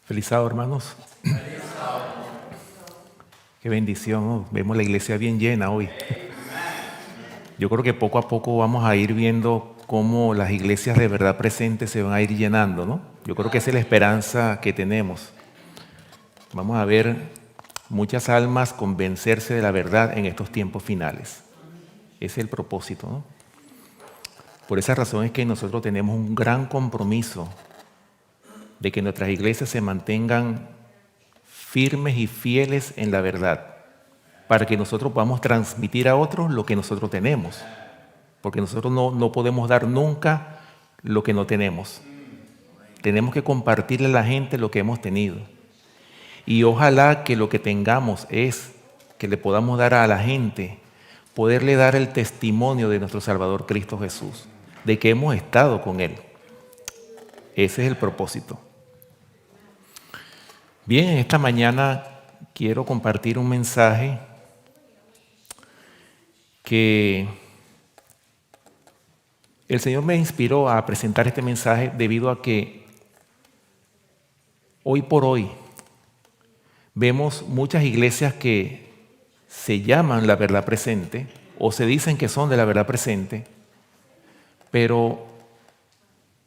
Feliz sábado, hermanos. Qué bendición, ¿no? Vemos la iglesia bien llena hoy. Yo creo que poco a poco vamos a ir viendo cómo las iglesias de verdad presentes se van a ir llenando, ¿no? Yo creo que esa es la esperanza que tenemos. Vamos a ver muchas almas convencerse de la verdad en estos tiempos finales. Ese es el propósito, ¿no? Por esa razón es que nosotros tenemos un gran compromiso de que nuestras iglesias se mantengan firmes y fieles en la verdad, para que nosotros podamos transmitir a otros lo que nosotros tenemos, porque nosotros no podemos dar nunca lo que no tenemos. Tenemos que compartirle a la gente lo que hemos tenido. Y ojalá que lo que tengamos es que le podamos dar a la gente, poderle dar el testimonio de nuestro Salvador Cristo Jesús, de que hemos estado con Él. Ese es el propósito. Bien, esta mañana quiero compartir un mensaje que el Señor me inspiró a presentar este mensaje debido a que hoy por hoy vemos muchas iglesias que se llaman la verdad presente o se dicen que son de la verdad presente, pero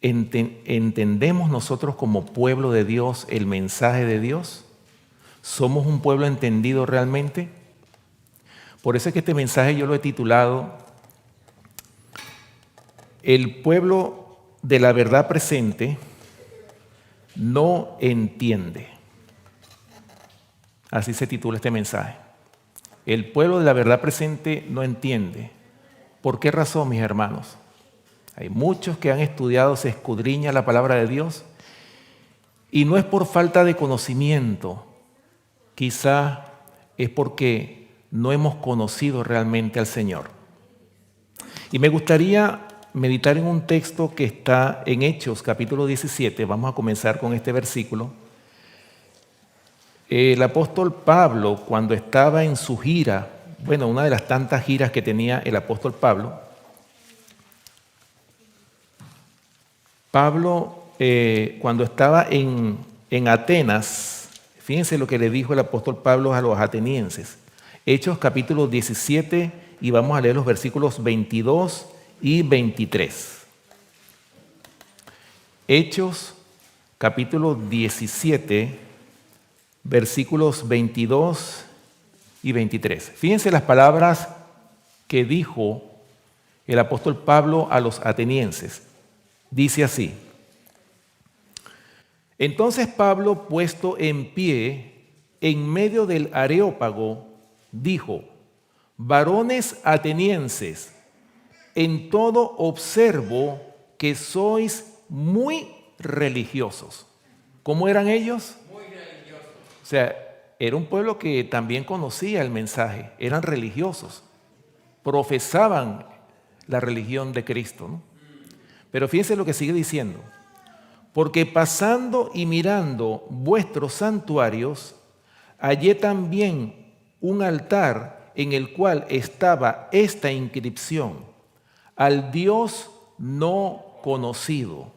¿entendemos nosotros como pueblo de Dios el mensaje de Dios? ¿Somos un pueblo entendido realmente? Por eso es que este mensaje yo lo he titulado El pueblo de la verdad presente no entiende. Así se titula este mensaje. El pueblo de la verdad presente no entiende. ¿Por qué razón, mis hermanos? Hay muchos que han estudiado, se escudriña la palabra de Dios y no es por falta de conocimiento, quizá es porque no hemos conocido realmente al Señor. Y me gustaría meditar en un texto que está en Hechos, capítulo 17. Vamos a comenzar con este versículo. El apóstol Pablo, cuando estaba en su gira, una de las tantas giras que tenía el apóstol Pablo, cuando estaba en Atenas, fíjense lo que le dijo el apóstol Pablo a los atenienses. Hechos capítulo 17 y vamos a leer los versículos 22 y 23. Hechos capítulo 17, versículos 22 y 23. Fíjense las palabras que dijo el apóstol Pablo a los atenienses. Dice así: Entonces Pablo, puesto en pie en medio del Areópago, dijo: Varones atenienses, en todo observo que sois muy religiosos. ¿Cómo eran ellos? Muy religiosos. O sea, era un pueblo que también conocía el mensaje, eran religiosos, profesaban la religión de Cristo, ¿no? Pero fíjense lo que sigue diciendo: porque pasando y mirando vuestros santuarios, hallé también un altar en el cual estaba esta inscripción: al Dios no conocido,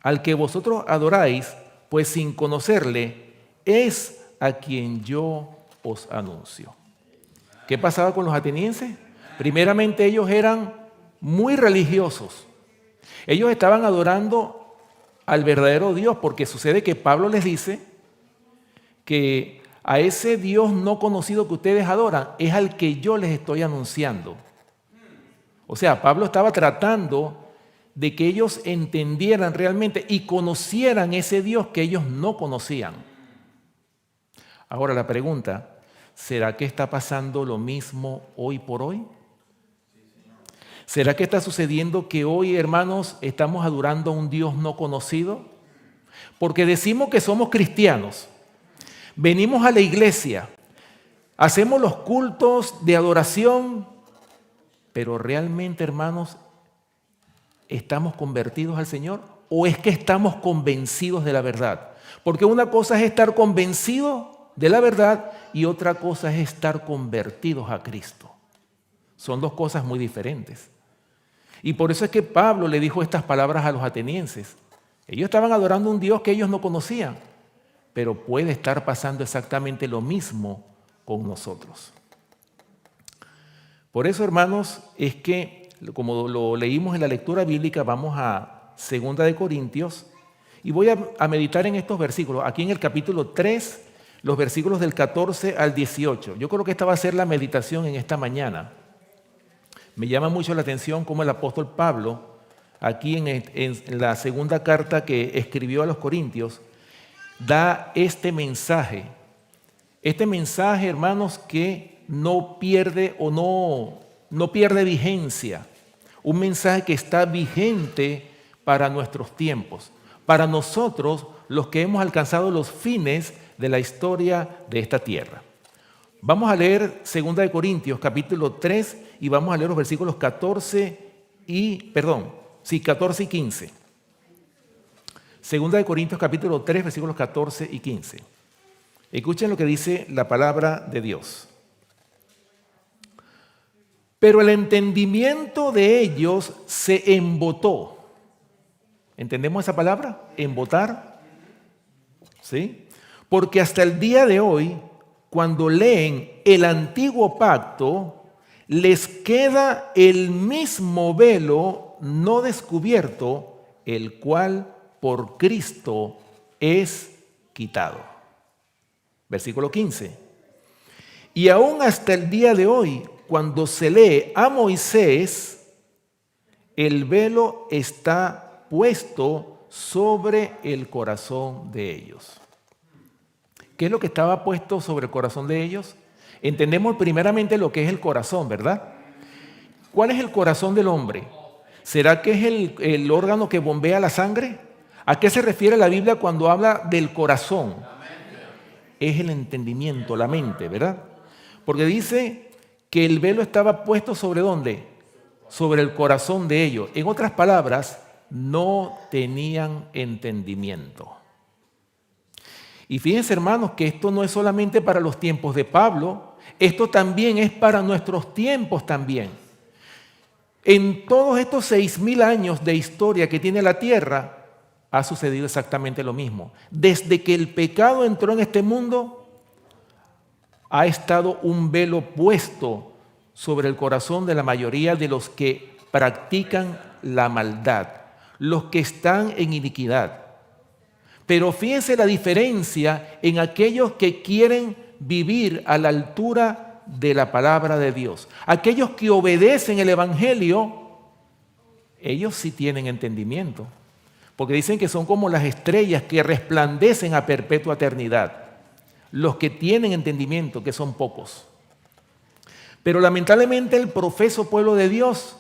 al que vosotros adoráis, pues sin conocerle, es a quien yo os anuncio. ¿Qué pasaba con los atenienses? Primeramente ellos eran muy religiosos. Ellos estaban adorando al verdadero Dios, porque sucede que Pablo les dice que a ese Dios no conocido que ustedes adoran es al que yo les estoy anunciando. O sea, Pablo estaba tratando de que ellos entendieran realmente y conocieran ese Dios que ellos no conocían. Ahora la pregunta, ¿será que está pasando lo mismo hoy por hoy? ¿Será que está sucediendo que hoy, hermanos, estamos adorando a un Dios no conocido? Porque decimos que somos cristianos, venimos a la iglesia, hacemos los cultos de adoración, pero realmente, hermanos, ¿estamos convertidos al Señor? ¿O es que estamos convencidos de la verdad? Porque una cosa es estar convencido de la verdad y otra cosa es estar convertidos a Cristo. Son dos cosas muy diferentes. Y por eso es que Pablo le dijo estas palabras a los atenienses. Ellos estaban adorando a un Dios que ellos no conocían. pero puede estar pasando exactamente lo mismo con nosotros. Por eso, hermanos, es que, como lo leímos en la lectura bíblica, vamos a 2 de Corintios y voy a meditar en estos versículos. Aquí en el capítulo 3, los versículos del 14 al 18. Yo creo que esta va a ser la meditación en esta mañana. Me llama mucho la atención cómo el apóstol Pablo, aquí en la segunda carta que escribió a los Corintios, da este mensaje. Este mensaje, hermanos, que no pierde no pierde vigencia. Un mensaje que está vigente para nuestros tiempos. Para nosotros, los que hemos alcanzado los fines de la historia de esta tierra. Vamos a leer 2 de Corintios, capítulo 3, y vamos a leer los versículos 14 y 15. 2 de Corintios, capítulo 3, versículos 14 y 15. Escuchen lo que dice la palabra de Dios. Pero el entendimiento de ellos se embotó. ¿Entendemos esa palabra? Embotar. ¿Sí? Porque hasta el día de hoy, cuando leen el antiguo pacto, les queda el mismo velo no descubierto, el cual por Cristo es quitado. Versículo 15. Y aún hasta el día de hoy, cuando se lee a Moisés, el velo está puesto sobre el corazón de ellos. ¿Qué es lo que estaba puesto sobre el corazón de ellos? Entendemos primeramente lo que es el corazón, ¿verdad? ¿Cuál es el corazón del hombre? ¿Será que es el órgano que bombea la sangre? ¿A qué se refiere la Biblia cuando habla del corazón? Es el entendimiento, la mente, ¿verdad? Porque dice que el velo estaba puesto ¿sobre dónde? Sobre el corazón de ellos. En otras palabras, no tenían entendimiento. Y fíjense, hermanos, que esto no es solamente para los tiempos de Pablo, esto también es para nuestros tiempos también. En todos estos 6,000 años de historia que tiene la tierra, ha sucedido exactamente lo mismo. Desde que el pecado entró en este mundo, ha estado un velo puesto sobre el corazón de la mayoría de los que practican la maldad, los que están en iniquidad. Pero fíjense la diferencia en aquellos que quieren vivir a la altura de la palabra de Dios. Aquellos que obedecen el Evangelio, ellos sí tienen entendimiento. Porque dicen que son como las estrellas que resplandecen a perpetua eternidad. Los que tienen entendimiento, que son pocos. Pero lamentablemente el profeso pueblo de Dios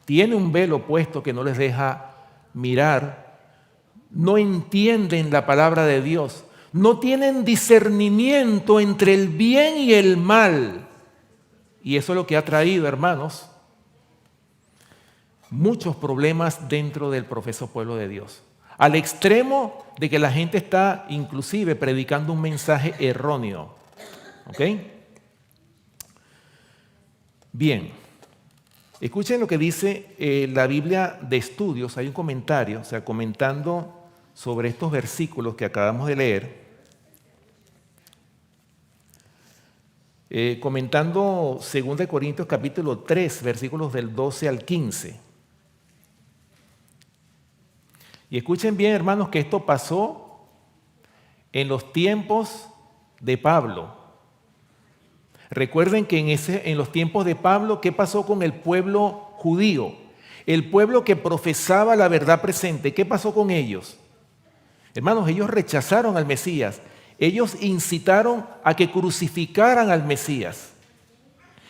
tiene un velo puesto que no les deja mirar. No entienden la palabra de Dios. No tienen discernimiento entre el bien y el mal. Y eso es lo que ha traído, hermanos, muchos problemas dentro del profeso pueblo de Dios. Al extremo de que la gente está inclusive predicando un mensaje erróneo. ¿Ok? Bien. Escuchen lo que dice la Biblia de Estudios. Hay un comentario, o sea, comentando sobre estos versículos que acabamos de leer. Comentando 2 de Corintios capítulo 3, versículos del 12 al 15. Y escuchen bien, hermanos, que esto pasó en los tiempos de Pablo. Recuerden que en los tiempos de Pablo, ¿qué pasó con el pueblo judío? El pueblo que profesaba la verdad presente. ¿Qué pasó con ellos? Hermanos, ellos rechazaron al Mesías. Ellos incitaron a que crucificaran al Mesías.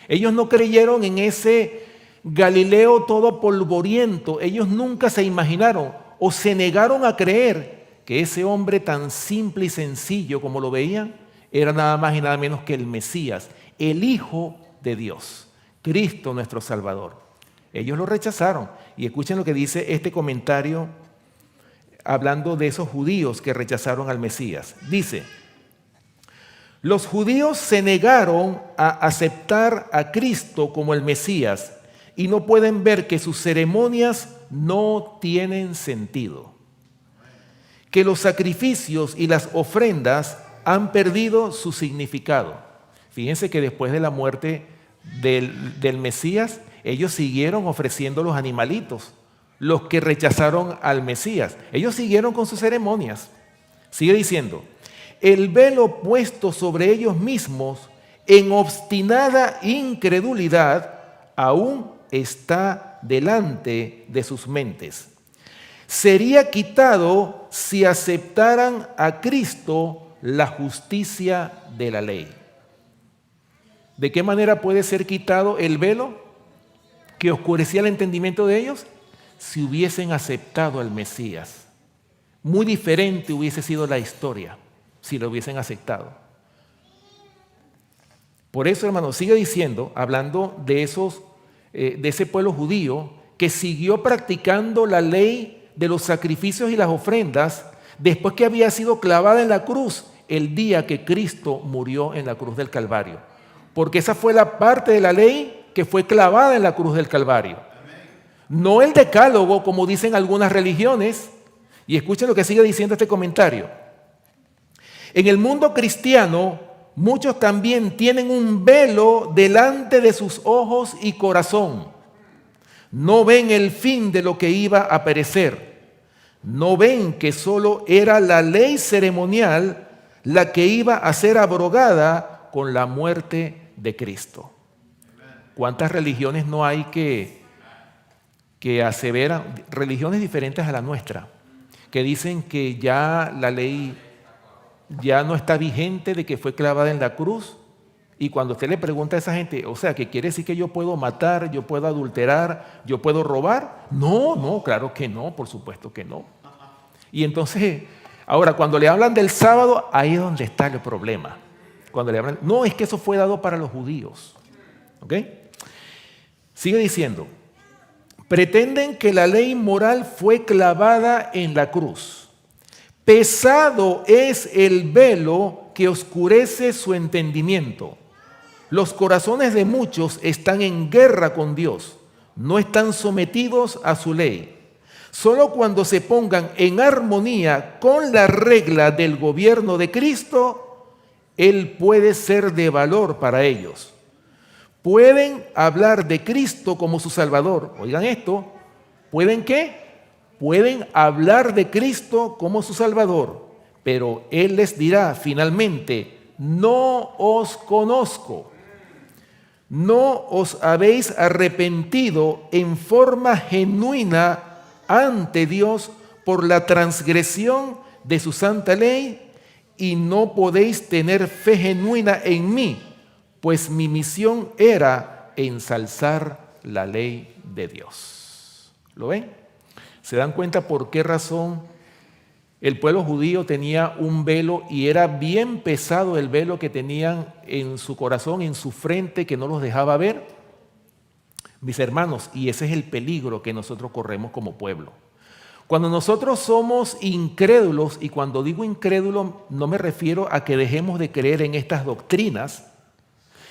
Ellos no creyeron en ese Galileo todo polvoriento. Ellos nunca se imaginaron o se negaron a creer que ese hombre tan simple y sencillo como lo veían era nada más y nada menos que el Mesías, el Hijo de Dios, Cristo nuestro Salvador. Ellos lo rechazaron. Y escuchen lo que dice este comentario hablando de esos judíos que rechazaron al Mesías. Dice: los judíos se negaron a aceptar a Cristo como el Mesías y no pueden ver que sus ceremonias no tienen sentido. que los sacrificios y las ofrendas han perdido su significado. Fíjense que después de la muerte del Mesías, ellos siguieron ofreciendo los animalitos, los que rechazaron al Mesías. Ellos siguieron con sus ceremonias. Sigue diciendo, el velo puesto sobre ellos mismos en obstinada incredulidad aún está delante de sus mentes. Sería quitado si aceptaran a Cristo la justicia de la ley. ¿De qué manera puede ser quitado el velo que oscurecía el entendimiento de ellos? Si hubiesen aceptado al Mesías. Muy diferente hubiese sido la historia si lo hubiesen aceptado. Por eso, hermano, sigue diciendo, hablando de ese pueblo judío que siguió practicando la ley de los sacrificios y las ofrendas después que había sido clavada en la cruz el día que Cristo murió en la cruz del Calvario. Porque esa fue la parte de la ley que fue clavada en la cruz del Calvario. No el decálogo, como dicen algunas religiones. Y escuchen lo que sigue diciendo este comentario. En el mundo cristiano, muchos también tienen un velo delante de sus ojos y corazón. No ven el fin de lo que iba a perecer. No ven que solo era la ley ceremonial la que iba a ser abrogada con la muerte de Cristo. ¿Cuántas religiones no hay que aseveran, religiones diferentes a la nuestra, que dicen que ya la ley ya no está vigente de que fue clavada en la cruz? Y cuando usted le pregunta a esa gente, o sea, ¿qué quiere decir que yo puedo matar, yo puedo adulterar, yo puedo robar? No, claro que no, por supuesto que no. Y entonces, ahora cuando le hablan del sábado, ahí es donde está el problema. Cuando le hablan, no, es que eso fue dado para los judíos. ¿Ok? Sigue diciendo, pretenden que la ley moral fue clavada en la cruz. Pesado es el velo que oscurece su entendimiento. Los corazones de muchos están en guerra con Dios, no están sometidos a su ley. Solo cuando se pongan en armonía con la regla del gobierno de Cristo, Él puede ser de valor para ellos. Pueden hablar de Cristo como su Salvador. Oigan esto, ¿pueden qué? Pueden hablar de Cristo como su Salvador, pero Él les dirá finalmente, no os conozco. ¿No os habéis arrepentido en forma genuina ante Dios por la transgresión de su santa ley? Y no podéis tener fe genuina en mí, pues mi misión era ensalzar la ley de Dios. ¿Lo ven? ¿Se dan cuenta por qué razón el pueblo judío tenía un velo y era bien pesado el velo que tenían en su corazón, en su frente, que no los dejaba ver? Mis hermanos, y ese es el peligro que nosotros corremos como pueblo. Cuando nosotros somos incrédulos, y cuando digo incrédulo no me refiero a que dejemos de creer en estas doctrinas,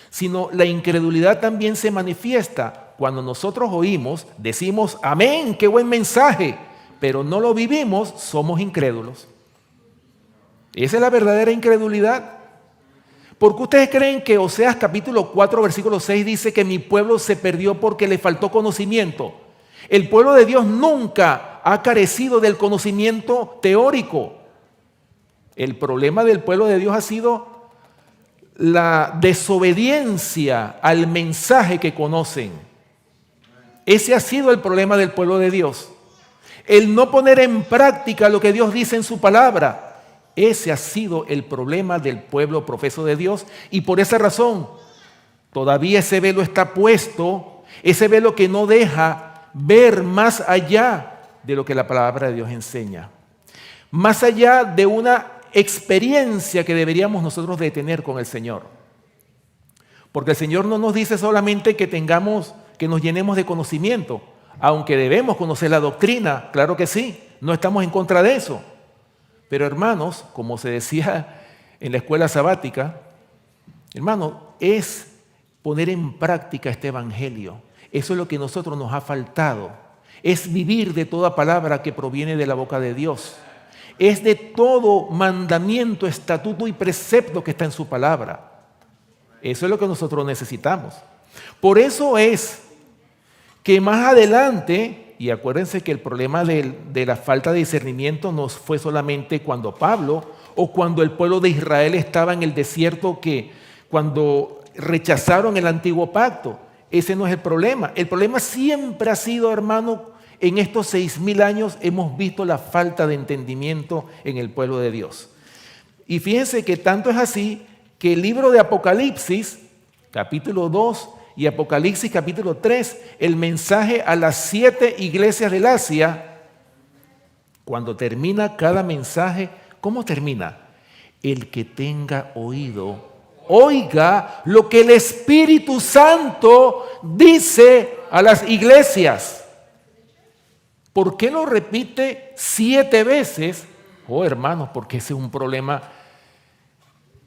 sino la incredulidad también se manifiesta cuando nosotros oímos, decimos, amén, qué buen mensaje, pero no lo vivimos, somos incrédulos. Esa es la verdadera incredulidad. ¿Por qué ustedes creen que Oseas capítulo 4, versículo 6 dice que mi pueblo se perdió porque le faltó conocimiento? El pueblo de Dios nunca ha carecido del conocimiento teórico. El problema del pueblo de Dios ha sido la desobediencia al mensaje que conocen. Ese ha sido el problema del pueblo de Dios. El no poner en práctica lo que Dios dice en su palabra. Ese ha sido el problema del pueblo profeso de Dios. Y por esa razón, todavía ese velo está puesto, ese velo que no deja ver más allá de lo que la palabra de Dios enseña. Más allá de una experiencia que deberíamos nosotros de tener con el Señor. Porque el Señor no nos dice solamente que nos llenemos de conocimiento, aunque debemos conocer la doctrina, claro que sí, no estamos en contra de eso. Pero hermanos, como se decía en la escuela sabática, hermanos, es poner en práctica este evangelio. Eso es lo que a nosotros nos ha faltado. Es vivir de toda palabra que proviene de la boca de Dios. es de todo mandamiento, estatuto y precepto que está en su palabra. Eso es lo que nosotros necesitamos. Por eso es que más adelante, y acuérdense que el problema de la falta de discernimiento no fue solamente cuando Pablo o cuando el pueblo de Israel estaba en el desierto, que cuando rechazaron el antiguo pacto. Ese no es el problema. El problema siempre ha sido, hermano, en estos 6,000 años hemos visto la falta de entendimiento en el pueblo de Dios. Y fíjense que tanto es así que el libro de Apocalipsis, capítulo 2 y Apocalipsis capítulo 3, el mensaje a las 7 iglesias del Asia, cuando termina cada mensaje, ¿cómo termina? El que tenga oído, oiga lo que el Espíritu Santo dice a las iglesias. ¿Por qué lo repite 7 veces? Oh, hermanos, porque ese es un problema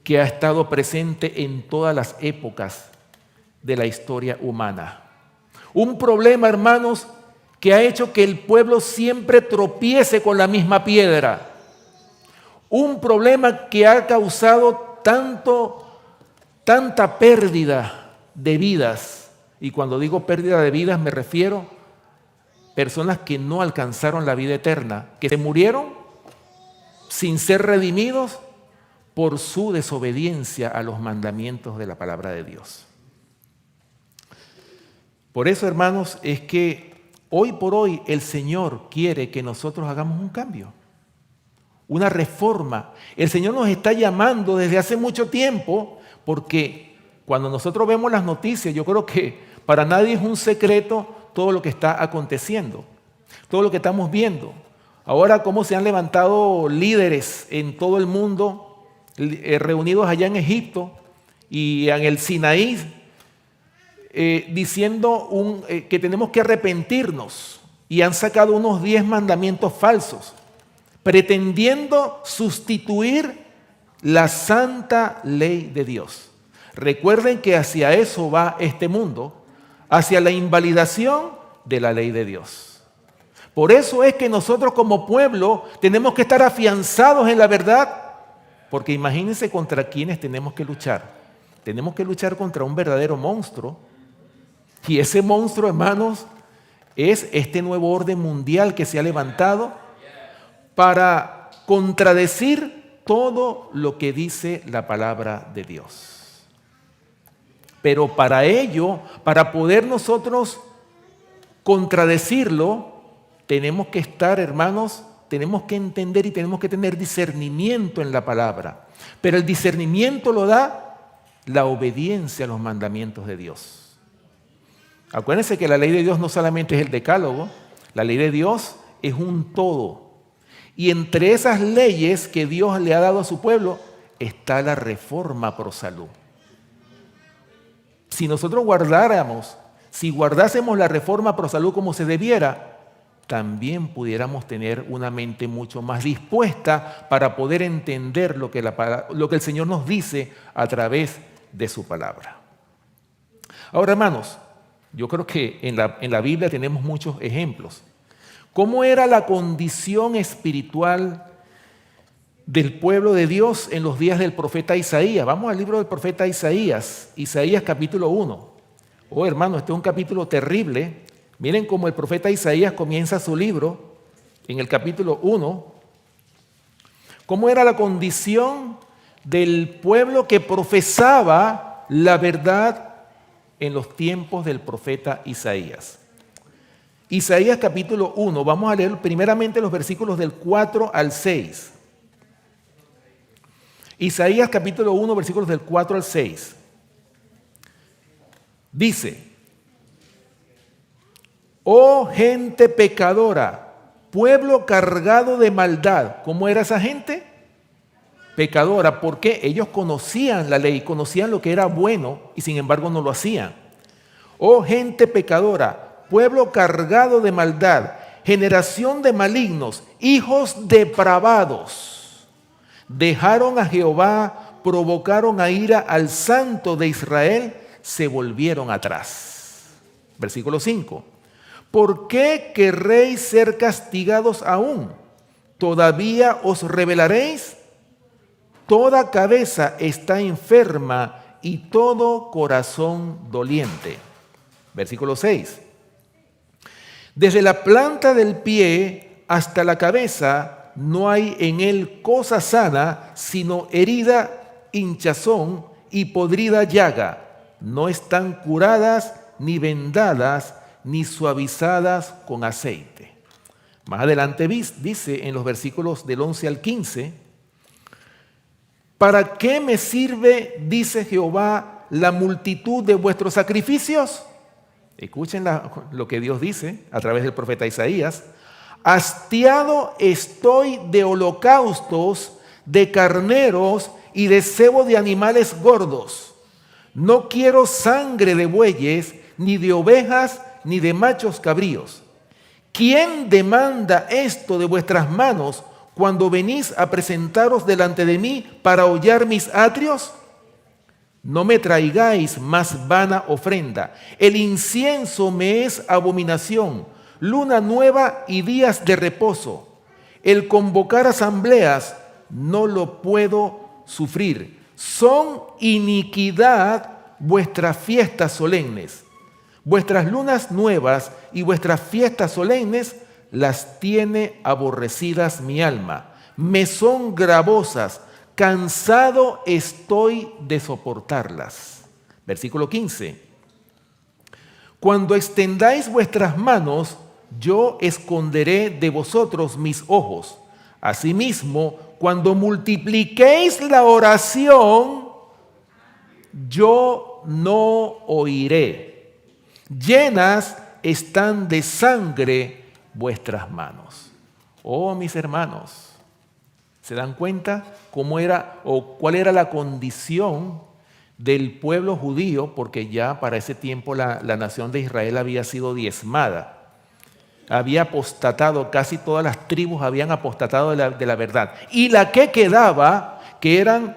que ha estado presente en todas las épocas de la historia humana. Un problema, hermanos, que ha hecho que el pueblo siempre tropiece con la misma piedra. Un problema que ha causado tanta pérdida de vidas. Y cuando digo pérdida de vidas me refiero a personas que no alcanzaron la vida eterna, que se murieron sin ser redimidos por su desobediencia a los mandamientos de la palabra de Dios. Por eso, hermanos, es que hoy por hoy el Señor quiere que nosotros hagamos un cambio, una reforma. El Señor nos está llamando desde hace mucho tiempo, porque cuando nosotros vemos las noticias, yo creo que para nadie es un secreto todo lo que está aconteciendo, todo lo que estamos viendo. Ahora, cómo se han levantado líderes en todo el mundo, reunidos allá en Egipto y en el Sinaí, diciendo que tenemos que arrepentirnos, y han sacado unos 10 mandamientos falsos, pretendiendo sustituir la santa ley de Dios. Recuerden que hacia eso va este mundo, hacia la invalidación de la ley de Dios. Por eso es que nosotros como pueblo tenemos que estar afianzados en la verdad, porque imagínense contra quiénes tenemos que luchar. Tenemos que luchar contra un verdadero monstruo, y ese monstruo, hermanos, es este nuevo orden mundial que se ha levantado para contradecir todo lo que dice la palabra de Dios. Pero para ello, para poder nosotros contradecirlo, tenemos que estar, hermanos, tenemos que entender y tenemos que tener discernimiento en la palabra. Pero el discernimiento lo da la obediencia a los mandamientos de Dios. Acuérdense que la ley de Dios no solamente es el decálogo, la ley de Dios es un todo. Y entre esas leyes que Dios le ha dado a su pueblo está la reforma pro salud. Si nosotros si guardásemos la reforma pro salud como se debiera, también pudiéramos tener una mente mucho más dispuesta para poder entender lo que el Señor nos dice a través de su palabra. Ahora, hermanos, yo creo que en la Biblia tenemos muchos ejemplos. ¿Cómo era la condición espiritual del pueblo de Dios en los días del profeta Isaías? Vamos al libro del profeta Isaías, Isaías capítulo 1. Oh, hermano, este es un capítulo terrible. Miren cómo el profeta Isaías comienza su libro en el capítulo 1. ¿Cómo era la condición del pueblo que profesaba la verdad en los tiempos del profeta Isaías? Isaías capítulo 1, vamos a leer primeramente los versículos del 4 al 6. Isaías capítulo 1, versículos del 4 al 6. Dice: oh gente pecadora, pueblo cargado de maldad. ¿Cómo era esa gente? Pecadora, porque ellos conocían la ley, conocían lo que era bueno y sin embargo no lo hacían. Oh gente pecadora, pueblo cargado de maldad, generación de malignos, hijos depravados. Dejaron a Jehová, provocaron a ira al Santo de Israel, se volvieron atrás. Versículo 5. ¿Por qué querréis ser castigados aún? ¿Todavía os rebelaréis? Toda cabeza está enferma y todo corazón doliente. Versículo 6. Desde la planta del pie hasta la cabeza no hay en él cosa sana, sino herida, hinchazón y podrida llaga. No están curadas, ni vendadas, ni suavizadas con aceite. Más adelante dice en los versículos del 11 al 15, ¿para qué me sirve, dice Jehová, la multitud de vuestros sacrificios? Escuchen lo que Dios dice a través del profeta Isaías. Hastiado estoy de holocaustos, de carneros y de cebo de animales gordos. No quiero sangre de bueyes, ni de ovejas, ni de machos cabríos. ¿Quién demanda esto de vuestras manos cuando venís a presentaros delante de mí para hollar mis atrios? No me traigáis más vana ofrenda. El incienso me es abominación, luna nueva y días de reposo. El convocar asambleas no lo puedo sufrir. Son iniquidad vuestras fiestas solemnes. Vuestras lunas nuevas y vuestras fiestas solemnes las tiene aborrecidas mi alma. Me son gravosas, cansado estoy de soportarlas. Versículo 15. Cuando extendáis vuestras manos, yo esconderé de vosotros mis ojos. Asimismo, cuando multipliquéis la oración, yo no oiré. Llenas están de sangre vuestras manos. Oh, mis hermanos, ¿se dan cuenta cómo era o cuál era la condición del pueblo judío? Porque ya para ese tiempo la nación de Israel había sido diezmada. Había apostatado, casi todas las tribus habían apostatado de la verdad. Y la que quedaba, que eran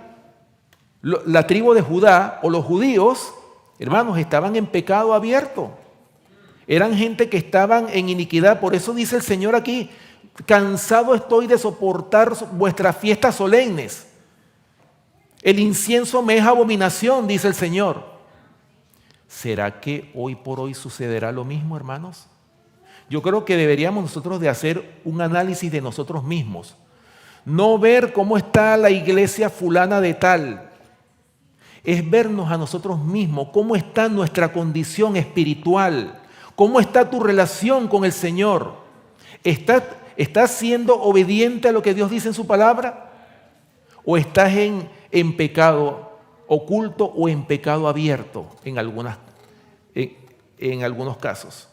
la tribu de Judá o los judíos, hermanos, estaban en pecado abierto. Eran gente que estaban en iniquidad. Por eso dice el Señor aquí, cansado estoy de soportar vuestras fiestas solemnes. El incienso me es abominación, dice el Señor. ¿Será que hoy por hoy sucederá lo mismo, hermanos? Yo creo que deberíamos nosotros de hacer un análisis de nosotros mismos. No ver cómo está la iglesia fulana de tal. Es vernos a nosotros mismos, cómo está nuestra condición espiritual. ¿Cómo está tu relación con el Señor? ¿Estás siendo obediente a lo que Dios dice en su palabra? ¿O estás en pecado oculto o en pecado abierto en algunos casos?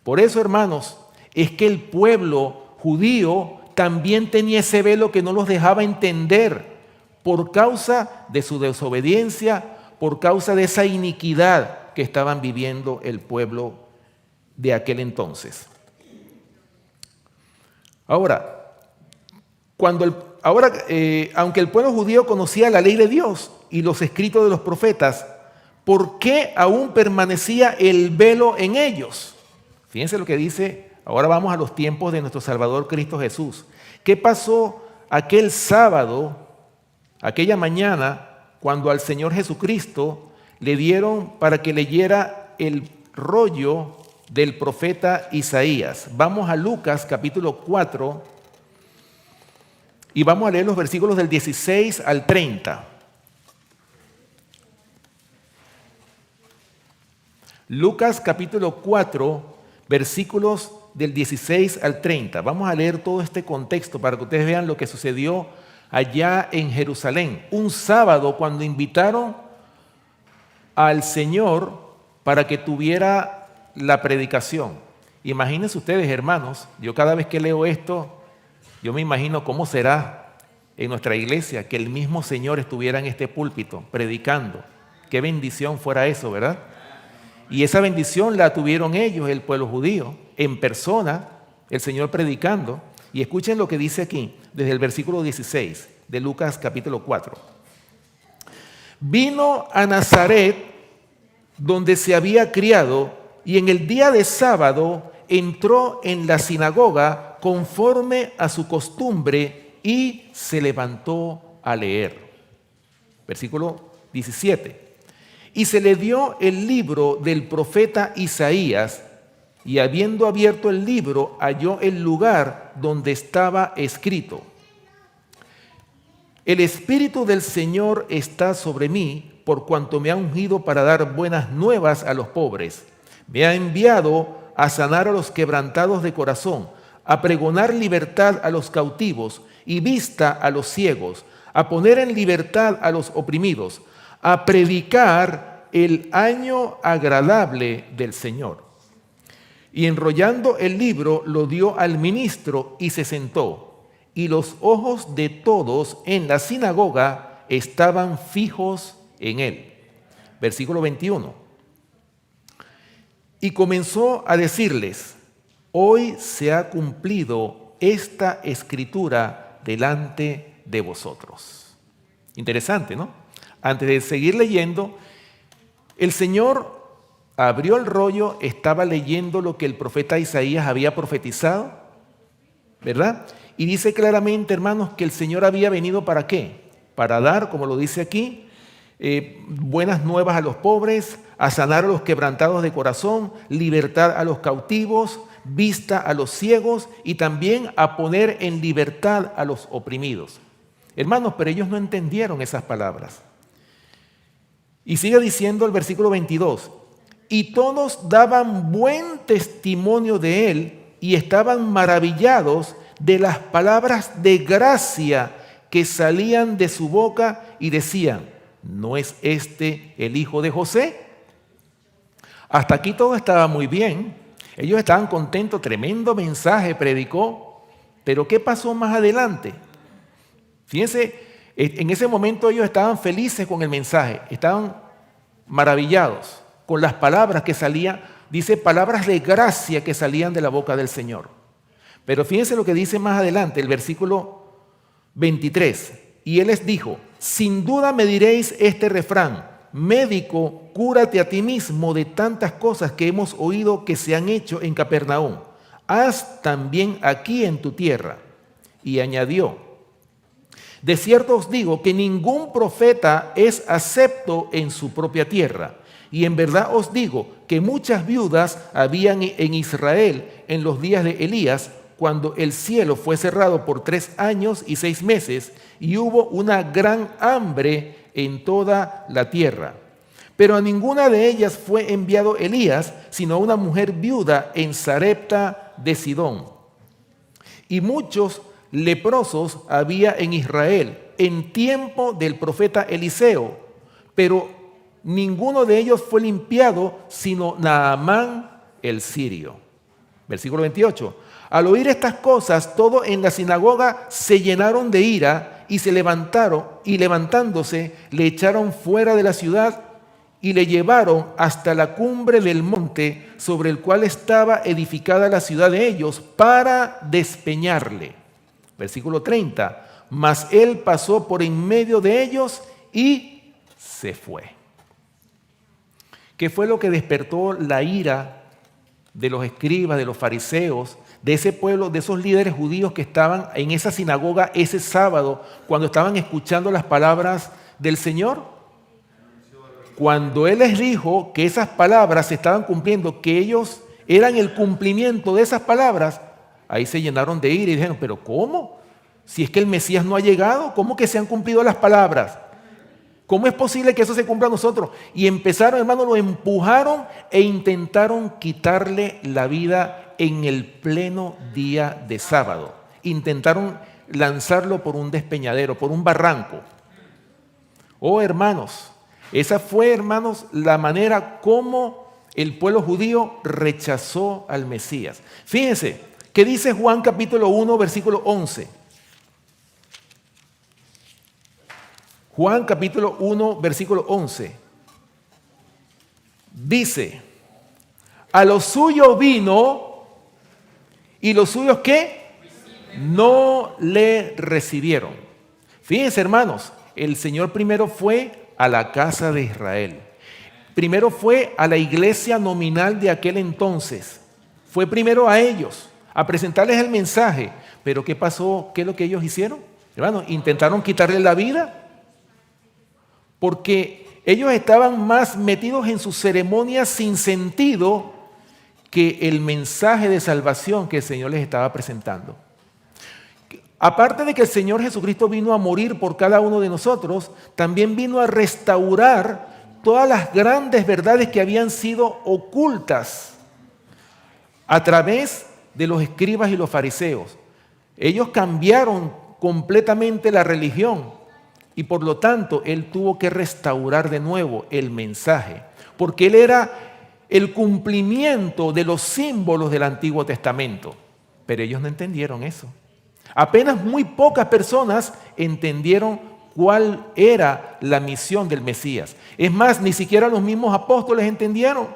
Por eso, hermanos, es que el pueblo judío también tenía ese velo que no los dejaba entender por causa de su desobediencia, por causa de esa iniquidad que estaban viviendo el pueblo de aquel entonces. Ahora, aunque el pueblo judío conocía la ley de Dios y los escritos de los profetas, ¿por qué aún permanecía el velo en ellos? Fíjense lo que dice, ahora vamos a los tiempos de nuestro Salvador Cristo Jesús. ¿Qué pasó aquel sábado, aquella mañana, cuando al Señor Jesucristo le dieron para que leyera el rollo del profeta Isaías? Vamos a Lucas capítulo 4 y vamos a leer los versículos del 16 al 30. Lucas capítulo 4, versículos del 16 al 30. Vamos a leer todo este contexto para que ustedes vean lo que sucedió allá en Jerusalén. Un sábado, cuando invitaron al Señor para que tuviera la predicación. Imagínense ustedes, hermanos, yo cada vez que leo esto, yo me imagino cómo será en nuestra iglesia que el mismo Señor estuviera en este púlpito predicando. Qué bendición fuera eso, ¿verdad? Y esa bendición la tuvieron ellos, el pueblo judío, en persona, el Señor predicando. Y escuchen lo que dice aquí, desde el versículo 16 de Lucas capítulo 4. Vino a Nazaret, donde se había criado, y en el día de sábado entró en la sinagoga conforme a su costumbre, y se levantó a leer. Versículo 17. Y se le dio el libro del profeta Isaías, y habiendo abierto el libro, halló el lugar donde estaba escrito: El Espíritu del Señor está sobre mí, por cuanto me ha ungido para dar buenas nuevas a los pobres. Me ha enviado a sanar a los quebrantados de corazón, a pregonar libertad a los cautivos y vista a los ciegos, a poner en libertad a los oprimidos, a predicar el año agradable del Señor. Y enrollando el libro, lo dio al ministro y se sentó. Y los ojos de todos en la sinagoga estaban fijos en él. Versículo 21. Y comenzó a decirles: hoy se ha cumplido esta escritura delante de vosotros. Interesante, ¿no? Antes de seguir leyendo, el Señor abrió el rollo, estaba leyendo lo que el profeta Isaías había profetizado, ¿verdad? Y dice claramente, hermanos, que el Señor había venido ¿para qué? Para dar, como lo dice aquí, buenas nuevas a los pobres, a sanar a los quebrantados de corazón, libertad a los cautivos, vista a los ciegos y también a poner en libertad a los oprimidos. Hermanos, pero ellos no entendieron esas palabras. Y sigue diciendo el versículo 22, y todos daban buen testimonio de él y estaban maravillados de las palabras de gracia que salían de su boca y decían: ¿no es este el hijo de José? Hasta aquí todo estaba muy bien. Ellos estaban contentos, tremendo mensaje predicó. Pero ¿qué pasó más adelante? Fíjense, en ese momento ellos estaban felices con el mensaje, estaban maravillados con las palabras que salían, dice palabras de gracia que salían de la boca del Señor. Pero fíjense lo que dice más adelante, el versículo 23. Y él les dijo: sin duda me diréis este refrán: médico, cúrate a ti mismo de tantas cosas que hemos oído que se han hecho en Capernaum. Haz también aquí en tu tierra. Y añadió: de cierto os digo que ningún profeta es acepto en su propia tierra. Y en verdad os digo que muchas viudas habían en Israel en los días de Elías, cuando el cielo fue cerrado por 3 años y 6 meses, y hubo una gran hambre en toda la tierra. Pero a ninguna de ellas fue enviado Elías, sino a una mujer viuda en Sarepta de Sidón. Y muchos leprosos había en Israel en tiempo del profeta Eliseo, pero ninguno de ellos fue limpiado, sino Naamán el sirio. Versículo 28. Al oír estas cosas, todos en la sinagoga se llenaron de ira y se levantaron, y levantándose le echaron fuera de la ciudad y le llevaron hasta la cumbre del monte sobre el cual estaba edificada la ciudad de ellos, para despeñarle. Versículo 30. Mas él pasó por en medio de ellos y se fue. ¿Qué fue lo que despertó la ira de los escribas, de los fariseos, de ese pueblo, de esos líderes judíos que estaban en esa sinagoga ese sábado cuando estaban escuchando las palabras del Señor? Cuando Él les dijo que esas palabras se estaban cumpliendo, que ellos eran el cumplimiento de esas palabras, ahí se llenaron de ira y dijeron: ¿pero cómo? Si es que el Mesías no ha llegado, ¿cómo que se han cumplido las palabras? ¿Cómo es posible que eso se cumpla a nosotros? Y empezaron, hermanos, lo empujaron e intentaron quitarle la vida en el pleno día de sábado. Intentaron lanzarlo por un despeñadero, por un barranco. Oh, hermanos, esa fue, hermanos, la manera como el pueblo judío rechazó al Mesías. Fíjense, ¿qué dice Juan capítulo 1, versículo 11? Juan capítulo 1, versículo 11. Dice: a lo suyo vino, y los suyos ¿qué? No le recibieron. Fíjense, hermanos, el Señor primero fue a la casa de Israel. Primero fue a la iglesia nominal de aquel entonces. Fue primero a ellos, a presentarles el mensaje. Pero ¿qué pasó? ¿Qué es lo que ellos hicieron? Hermanos, intentaron quitarle la vida porque ellos estaban más metidos en sus ceremonias sin sentido que el mensaje de salvación que el Señor les estaba presentando. Aparte de que el Señor Jesucristo vino a morir por cada uno de nosotros, también vino a restaurar todas las grandes verdades que habían sido ocultas a través de los escribas y los fariseos. Ellos cambiaron completamente la religión y por lo tanto Él tuvo que restaurar de nuevo el mensaje, porque Él era el cumplimiento de los símbolos del Antiguo Testamento. Pero ellos no entendieron eso. Apenas muy pocas personas entendieron cuál era la misión del Mesías. Es más, ni siquiera los mismos apóstoles entendieron.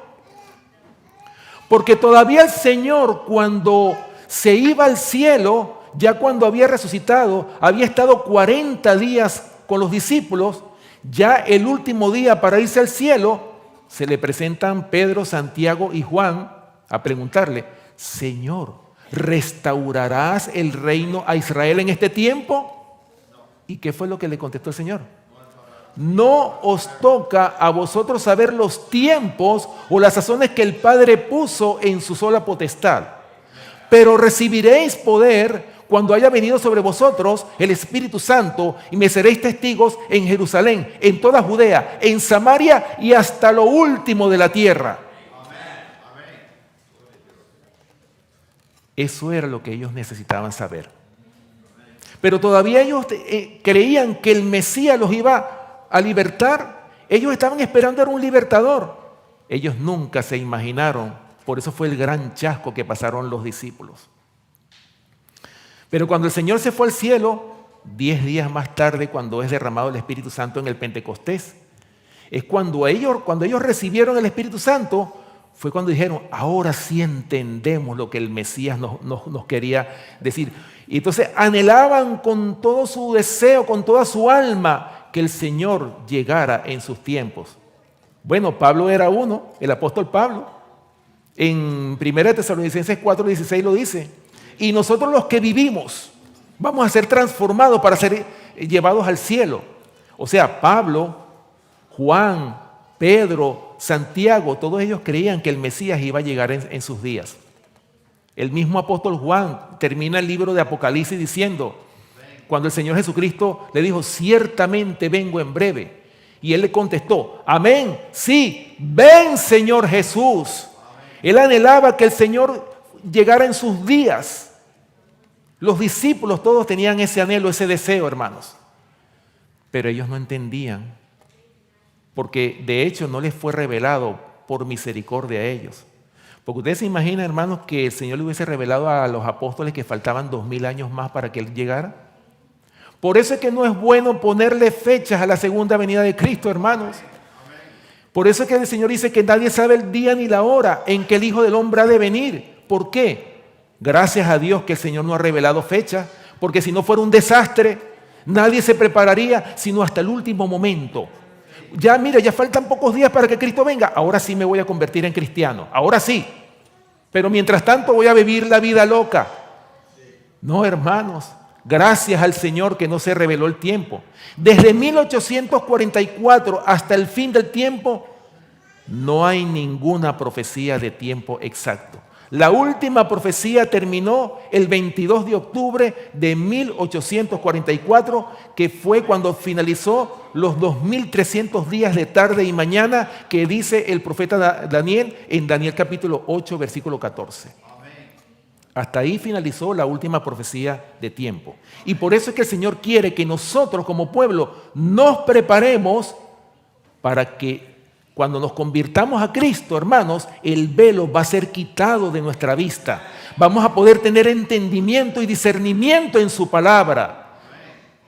Porque todavía el Señor, cuando se iba al cielo, ya cuando había resucitado, había estado 40 días con los discípulos. Ya el último día para irse al cielo, se le presentan Pedro, Santiago y Juan a preguntarle: Señor, ¿restaurarás el reino a Israel en este tiempo? ¿Y qué fue lo que le contestó el Señor? No os toca a vosotros saber los tiempos o las sazones que el Padre puso en su sola potestad, pero recibiréis poder cuando haya venido sobre vosotros el Espíritu Santo, y me seréis testigos en Jerusalén, en toda Judea, en Samaria y hasta lo último de la tierra. Eso era lo que ellos necesitaban saber. Pero todavía ellos creían que el Mesías los iba a libertar. Ellos estaban esperando a un libertador. Ellos nunca se imaginaron. Por eso fue el gran chasco que pasaron los discípulos. Pero cuando el Señor se fue al cielo, 10 días más tarde, cuando es derramado el Espíritu Santo en el Pentecostés, es cuando ellos recibieron el Espíritu Santo, fue cuando dijeron: ahora sí entendemos lo que el Mesías nos quería decir. Y entonces anhelaban con todo su deseo, con toda su alma, que el Señor llegara en sus tiempos. Bueno, Pablo era uno, el apóstol Pablo. En 1 Tesalonicenses 4:16 lo dice: y nosotros los que vivimos vamos a ser transformados para ser llevados al cielo. O sea, Pablo, Juan, Pedro, Santiago, todos ellos creían que el Mesías iba a llegar en sus días. El mismo apóstol Juan termina el libro de Apocalipsis diciendo, cuando el Señor Jesucristo le dijo: ciertamente vengo en breve. Y él le contestó: amén, sí, ven Señor Jesús. Él anhelaba que el Señor llegara en sus días. Los discípulos todos tenían ese anhelo, ese deseo, hermanos. Pero ellos no entendían, porque de hecho no les fue revelado por misericordia a ellos. Porque ustedes se imaginan, hermanos, que el Señor le hubiese revelado a los apóstoles que faltaban 2000 años más para que Él llegara. Por eso es que no es bueno ponerle fechas a la segunda venida de Cristo, hermanos. Por eso es que el Señor dice que nadie sabe el día ni la hora en que el Hijo del Hombre ha de venir. ¿Por qué? Gracias a Dios que el Señor no ha revelado fecha, porque si no fuera un desastre, nadie se prepararía sino hasta el último momento. Ya mira, ya faltan pocos días para que Cristo venga. Ahora sí me voy a convertir en cristiano, ahora sí. Pero mientras tanto voy a vivir la vida loca. No, hermanos, gracias al Señor que no se reveló el tiempo. Desde 1844 hasta el fin del tiempo, no hay ninguna profecía de tiempo exacto. La última profecía terminó el 22 de octubre de 1844, que fue cuando finalizó los 2300 días de tarde y mañana que dice el profeta Daniel en Daniel capítulo 8, versículo 14. Hasta ahí finalizó la última profecía de tiempo. Y por eso es que el Señor quiere que nosotros como pueblo nos preparemos para que cuando nos convirtamos a Cristo, hermanos, el velo va a ser quitado de nuestra vista. Vamos a poder tener entendimiento y discernimiento en su palabra.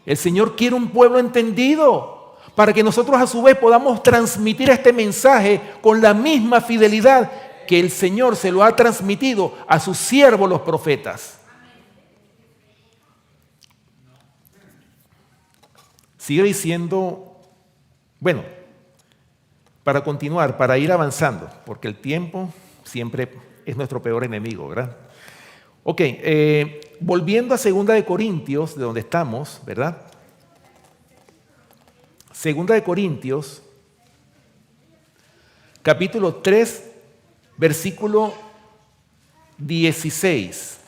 El Señor quiere un pueblo entendido para que nosotros a su vez podamos transmitir este mensaje con la misma fidelidad que el Señor se lo ha transmitido a sus siervos los profetas. Sigue diciendo, bueno, para continuar, para ir avanzando, porque el tiempo siempre es nuestro peor enemigo, ¿verdad? Ok, volviendo a 2 de Corintios, de donde estamos, ¿verdad? 2 de Corintios, capítulo 3, versículo 16.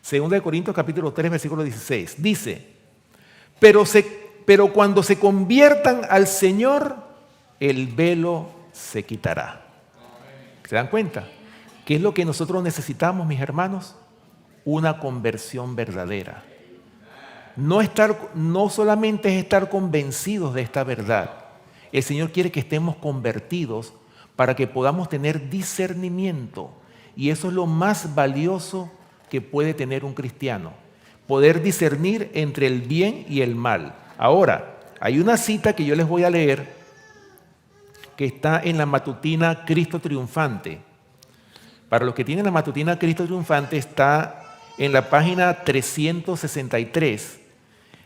2 de Corintios, capítulo 3, versículo 16. Dice, pero cuando se conviertan al Señor, el velo se quitará. ¿Se dan cuenta? ¿Qué es lo que nosotros necesitamos, mis hermanos? Una conversión verdadera. No solamente es estar convencidos de esta verdad. El Señor quiere que estemos convertidos para que podamos tener discernimiento. Y eso es lo más valioso que puede tener un cristiano. Poder discernir entre el bien y el mal. Ahora, hay una cita que yo les voy a leer que está en la matutina Cristo Triunfante. Para los que tienen la matutina Cristo Triunfante está en la página 363,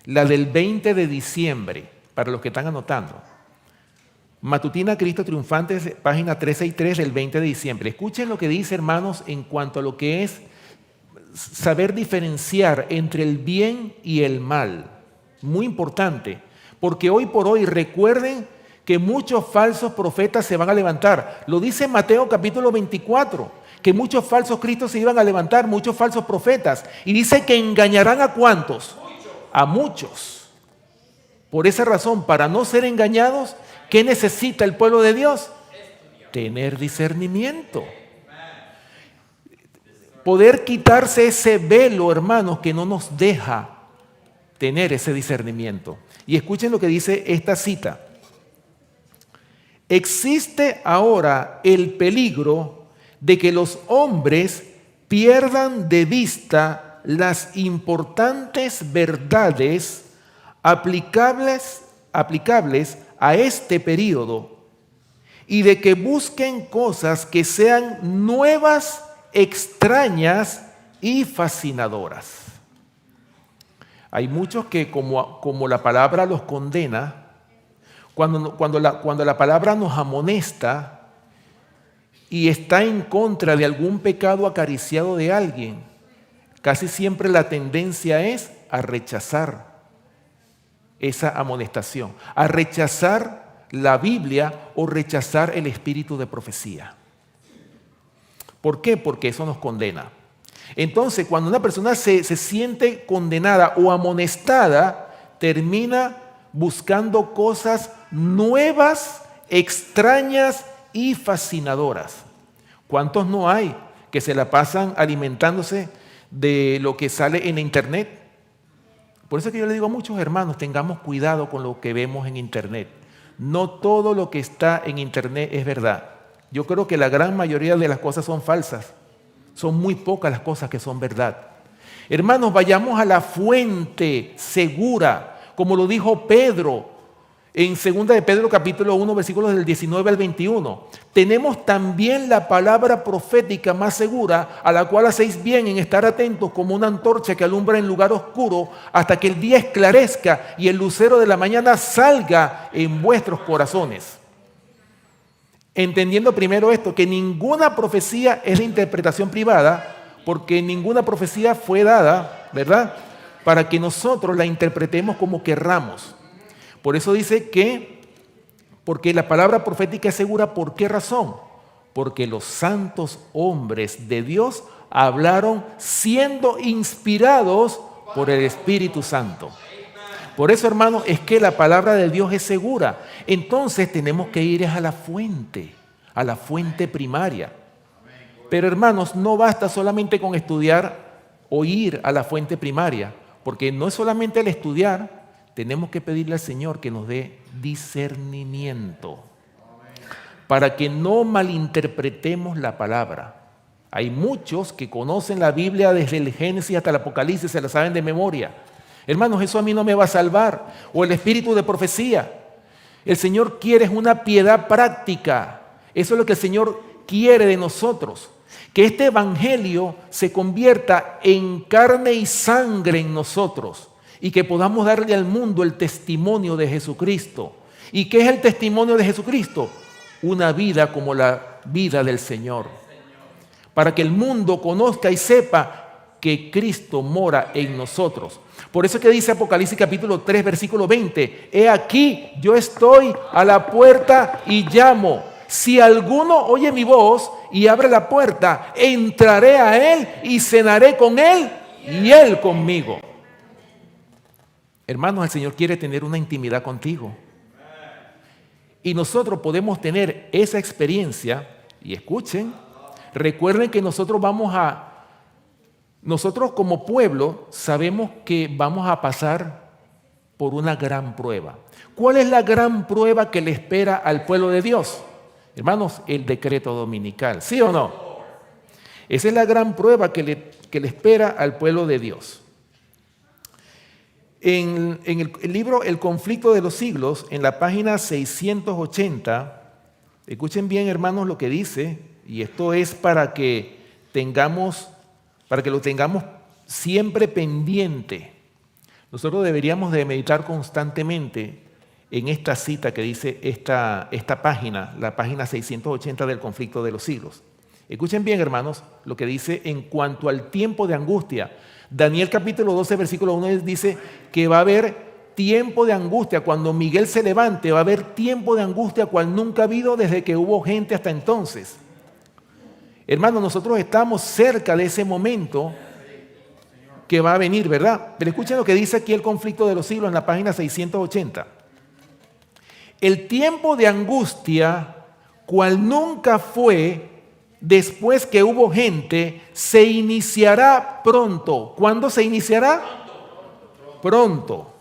la del 20 de diciembre, para los que están anotando. Matutina Cristo Triunfante, página 363 del 20 de diciembre. Escuchen lo que dice, hermanos, en cuanto a lo que es saber diferenciar entre el bien y el mal. Muy importante, porque hoy por hoy recuerden que muchos falsos profetas se van a levantar. Lo dice Mateo capítulo 24, que muchos falsos cristos se iban a levantar, muchos falsos profetas. Y dice que engañarán ¿a cuántos? A muchos. Por esa razón, para no ser engañados, ¿qué necesita el pueblo de Dios? Tener discernimiento. Poder quitarse ese velo, hermanos, que no nos deja tener ese discernimiento. Y escuchen lo que dice esta cita. Existe ahora el peligro de que los hombres pierdan de vista las importantes verdades aplicables a este periodo y de que busquen cosas que sean nuevas, extrañas y fascinadoras. Hay muchos que como la palabra los condena, cuando la palabra nos amonesta y está en contra de algún pecado acariciado de alguien, casi siempre la tendencia es a rechazar esa amonestación, a rechazar la Biblia o rechazar el espíritu de profecía. ¿Por qué? Porque eso nos condena. Entonces, cuando una persona se siente condenada o amonestada, termina buscando cosas nuevas, extrañas y fascinadoras. ¿Cuántos no hay que se la pasan alimentándose de lo que sale en internet? Por eso es que yo le digo a muchos hermanos, tengamos cuidado con lo que vemos en internet. No todo lo que está en internet es verdad. Yo creo que la gran mayoría de las cosas son falsas. Son muy pocas las cosas que son verdad. Hermanos, vayamos a la fuente segura, como lo dijo Pedro en 2 de Pedro capítulo 1, versículos del 19 al 21. Tenemos también la palabra profética más segura, a la cual hacéis bien en estar atentos como una antorcha que alumbra en lugar oscuro hasta que el día esclarezca y el lucero de la mañana salga en vuestros corazones. Entendiendo primero esto, que ninguna profecía es de interpretación privada, porque ninguna profecía fue dada, ¿verdad?, para que nosotros la interpretemos como querramos. Por eso dice que, porque la palabra profética es segura, ¿por qué razón? Porque los santos hombres de Dios hablaron siendo inspirados por el Espíritu Santo. Por eso, hermanos, es que la palabra de Dios es segura. Entonces tenemos que ir a la fuente primaria. Pero, hermanos, no basta solamente con estudiar o ir a la fuente primaria, porque no es solamente el estudiar, tenemos que pedirle al Señor que nos dé discernimiento para que no malinterpretemos la palabra. Hay muchos que conocen la Biblia desde el Génesis hasta el Apocalipsis, se la saben de memoria. Hermanos, eso a mí no me va a salvar. O el espíritu de profecía. El Señor quiere es una piedad práctica. Eso es lo que el Señor quiere de nosotros. Que este evangelio se convierta en carne y sangre en nosotros. Y que podamos darle al mundo el testimonio de Jesucristo. ¿Y qué es el testimonio de Jesucristo? Una vida como la vida del Señor, para que el mundo conozca y sepa que Cristo mora en nosotros. Por eso es que dice Apocalipsis capítulo 3, versículo 20, he aquí, yo estoy a la puerta y llamo. Si alguno oye mi voz y abre la puerta, entraré a él y cenaré con él y él conmigo. Hermanos, el Señor quiere tener una intimidad contigo. Y nosotros podemos tener esa experiencia. Y escuchen, recuerden que nosotros como pueblo sabemos que vamos a pasar por una gran prueba. ¿Cuál es la gran prueba que le espera al pueblo de Dios? Hermanos, el decreto dominical, ¿sí o no? Esa es la gran prueba que le espera al pueblo de Dios. En el libro El conflicto de los siglos, en la página 680, escuchen bien, hermanos, lo que dice, y esto es para que lo tengamos siempre pendiente. Nosotros deberíamos de meditar constantemente en esta cita que dice esta página, la página 680 del conflicto de los siglos. Escuchen bien, hermanos, lo que dice en cuanto al tiempo de angustia. Daniel capítulo 12, versículo 1 dice que va a haber tiempo de angustia. Cuando Miguel se levante, va a haber tiempo de angustia cual nunca ha habido desde que hubo gente hasta entonces. Hermanos, nosotros estamos cerca de ese momento que va a venir, ¿verdad? Pero escuchen lo que dice aquí el conflicto de los siglos en la página 680. El tiempo de angustia, cual nunca fue después que hubo gente, se iniciará pronto. ¿Cuándo se iniciará? Pronto.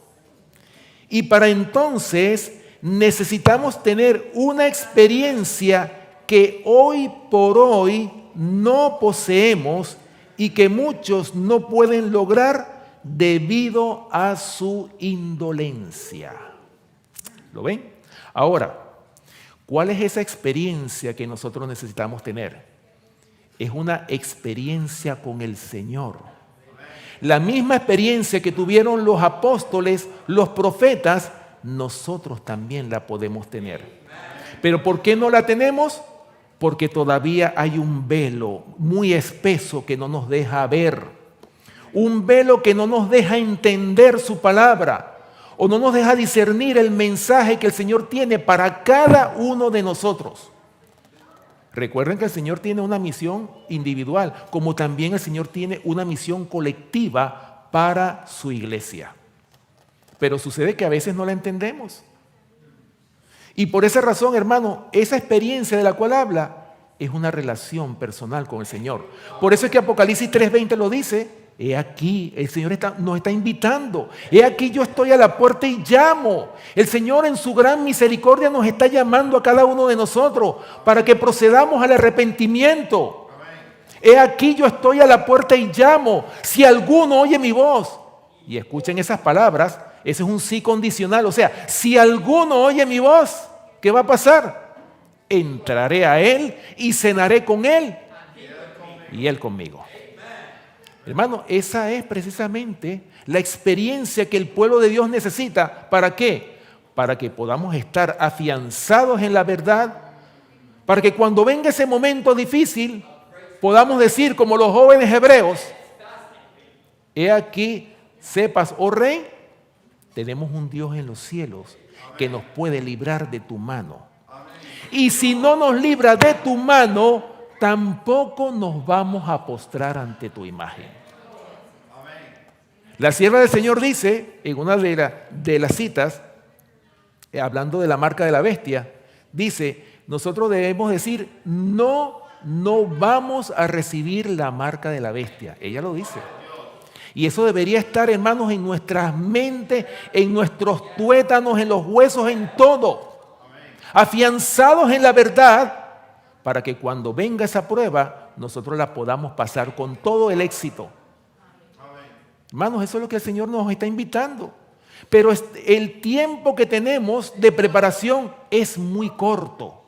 Y para entonces necesitamos tener una experiencia que hoy por hoy no poseemos y que muchos no pueden lograr debido a su indolencia. ¿Lo ven? Ahora, ¿cuál es esa experiencia que nosotros necesitamos tener? Es una experiencia con el Señor. La misma experiencia que tuvieron los apóstoles, los profetas, nosotros también la podemos tener. ¿Pero por qué no la tenemos? Porque todavía hay un velo muy espeso que no nos deja ver. Un velo que no nos deja entender su palabra. O no nos deja discernir el mensaje que el Señor tiene para cada uno de nosotros. Recuerden que el Señor tiene una misión individual, como también el Señor tiene una misión colectiva para su iglesia. Pero sucede que a veces no la entendemos. Y por esa razón, hermano, esa experiencia de la cual habla es una relación personal con el Señor. Por eso es que Apocalipsis 3:20 lo dice. He aquí, el Señor nos está invitando. He aquí, yo estoy a la puerta y llamo. El Señor en su gran misericordia nos está llamando a cada uno de nosotros para que procedamos al arrepentimiento. He aquí, yo estoy a la puerta y llamo. Si alguno oye mi voz, y escuchen esas palabras, ese es un sí condicional. O sea, si alguno oye mi voz, ¿qué va a pasar? Entraré a él y cenaré con él y él conmigo. Hermano, esa es precisamente la experiencia que el pueblo de Dios necesita. ¿Para qué? Para que podamos estar afianzados en la verdad, para que cuando venga ese momento difícil podamos decir como los jóvenes hebreos, he aquí, sepas, oh rey, tenemos un Dios en los cielos que nos puede librar de tu mano. Y si no nos libra de tu mano, tampoco nos vamos a postrar ante tu imagen. La sierva del Señor dice, en una de las citas, hablando de la marca de la bestia, dice, nosotros debemos decir, no vamos a recibir la marca de la bestia. Ella lo dice. Y eso debería estar, hermanos, en nuestras mentes, en nuestros tuétanos, en los huesos, en todo. Afianzados en la verdad, para que cuando venga esa prueba, nosotros la podamos pasar con todo el éxito. Hermanos, eso es lo que el Señor nos está invitando. Pero el tiempo que tenemos de preparación es muy corto.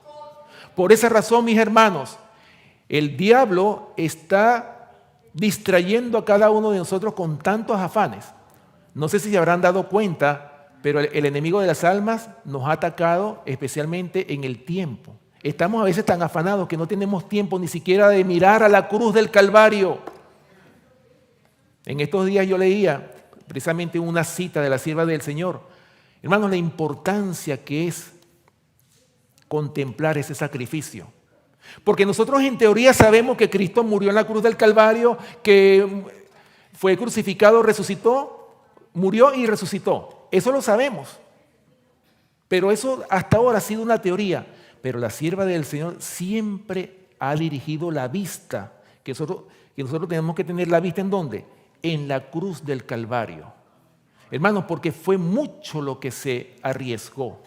Por esa razón, mis hermanos, el diablo está distrayendo a cada uno de nosotros con tantos afanes. No sé si se habrán dado cuenta, pero el enemigo de las almas nos ha atacado especialmente en el tiempo. Estamos a veces tan afanados que no tenemos tiempo ni siquiera de mirar a la cruz del Calvario. En estos días yo leía precisamente una cita de la sierva del Señor. Hermanos, la importancia que es contemplar ese sacrificio. Porque nosotros en teoría sabemos que Cristo murió en la cruz del Calvario, que fue crucificado, resucitó, murió y resucitó. Eso lo sabemos. Pero eso hasta ahora ha sido una teoría. Pero la sierva del Señor siempre ha dirigido la vista, que nosotros tenemos que tener la vista ¿en dónde? En la cruz del Calvario. Hermanos, porque fue mucho lo que se arriesgó.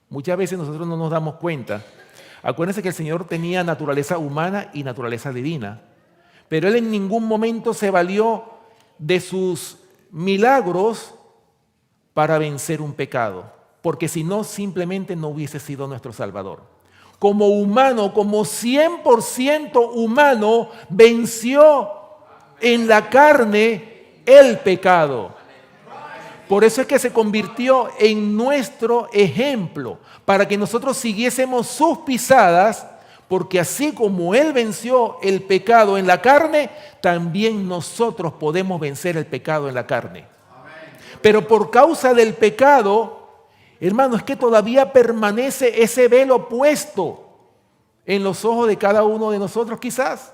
Muchas veces nosotros no nos damos cuenta. Acuérdense que el Señor tenía naturaleza humana y naturaleza divina, pero Él en ningún momento se valió de sus milagros para vencer un pecado, porque si no, simplemente no hubiese sido nuestro Salvador. Como humano, como 100% humano, venció en la carne el pecado. Por eso es que se convirtió en nuestro ejemplo, para que nosotros siguiésemos sus pisadas, porque así como Él venció el pecado en la carne, también nosotros podemos vencer el pecado en la carne. Pero por causa del pecado, hermanos, es que todavía permanece ese velo puesto en los ojos de cada uno de nosotros quizás.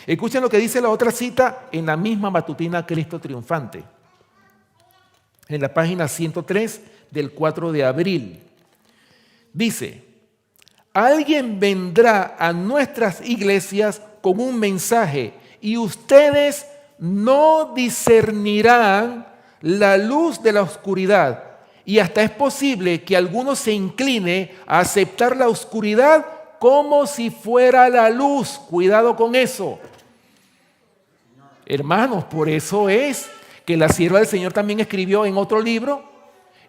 Escuchen lo que dice la otra cita en la misma matutina Cristo Triunfante. En la página 103 del 4 de abril. Dice, alguien vendrá a nuestras iglesias con un mensaje y ustedes no discernirán la luz de la oscuridad. Y hasta es posible que alguno se incline a aceptar la oscuridad como si fuera la luz. Cuidado con eso. Hermanos, por eso es que la sierva del Señor también escribió en otro libro,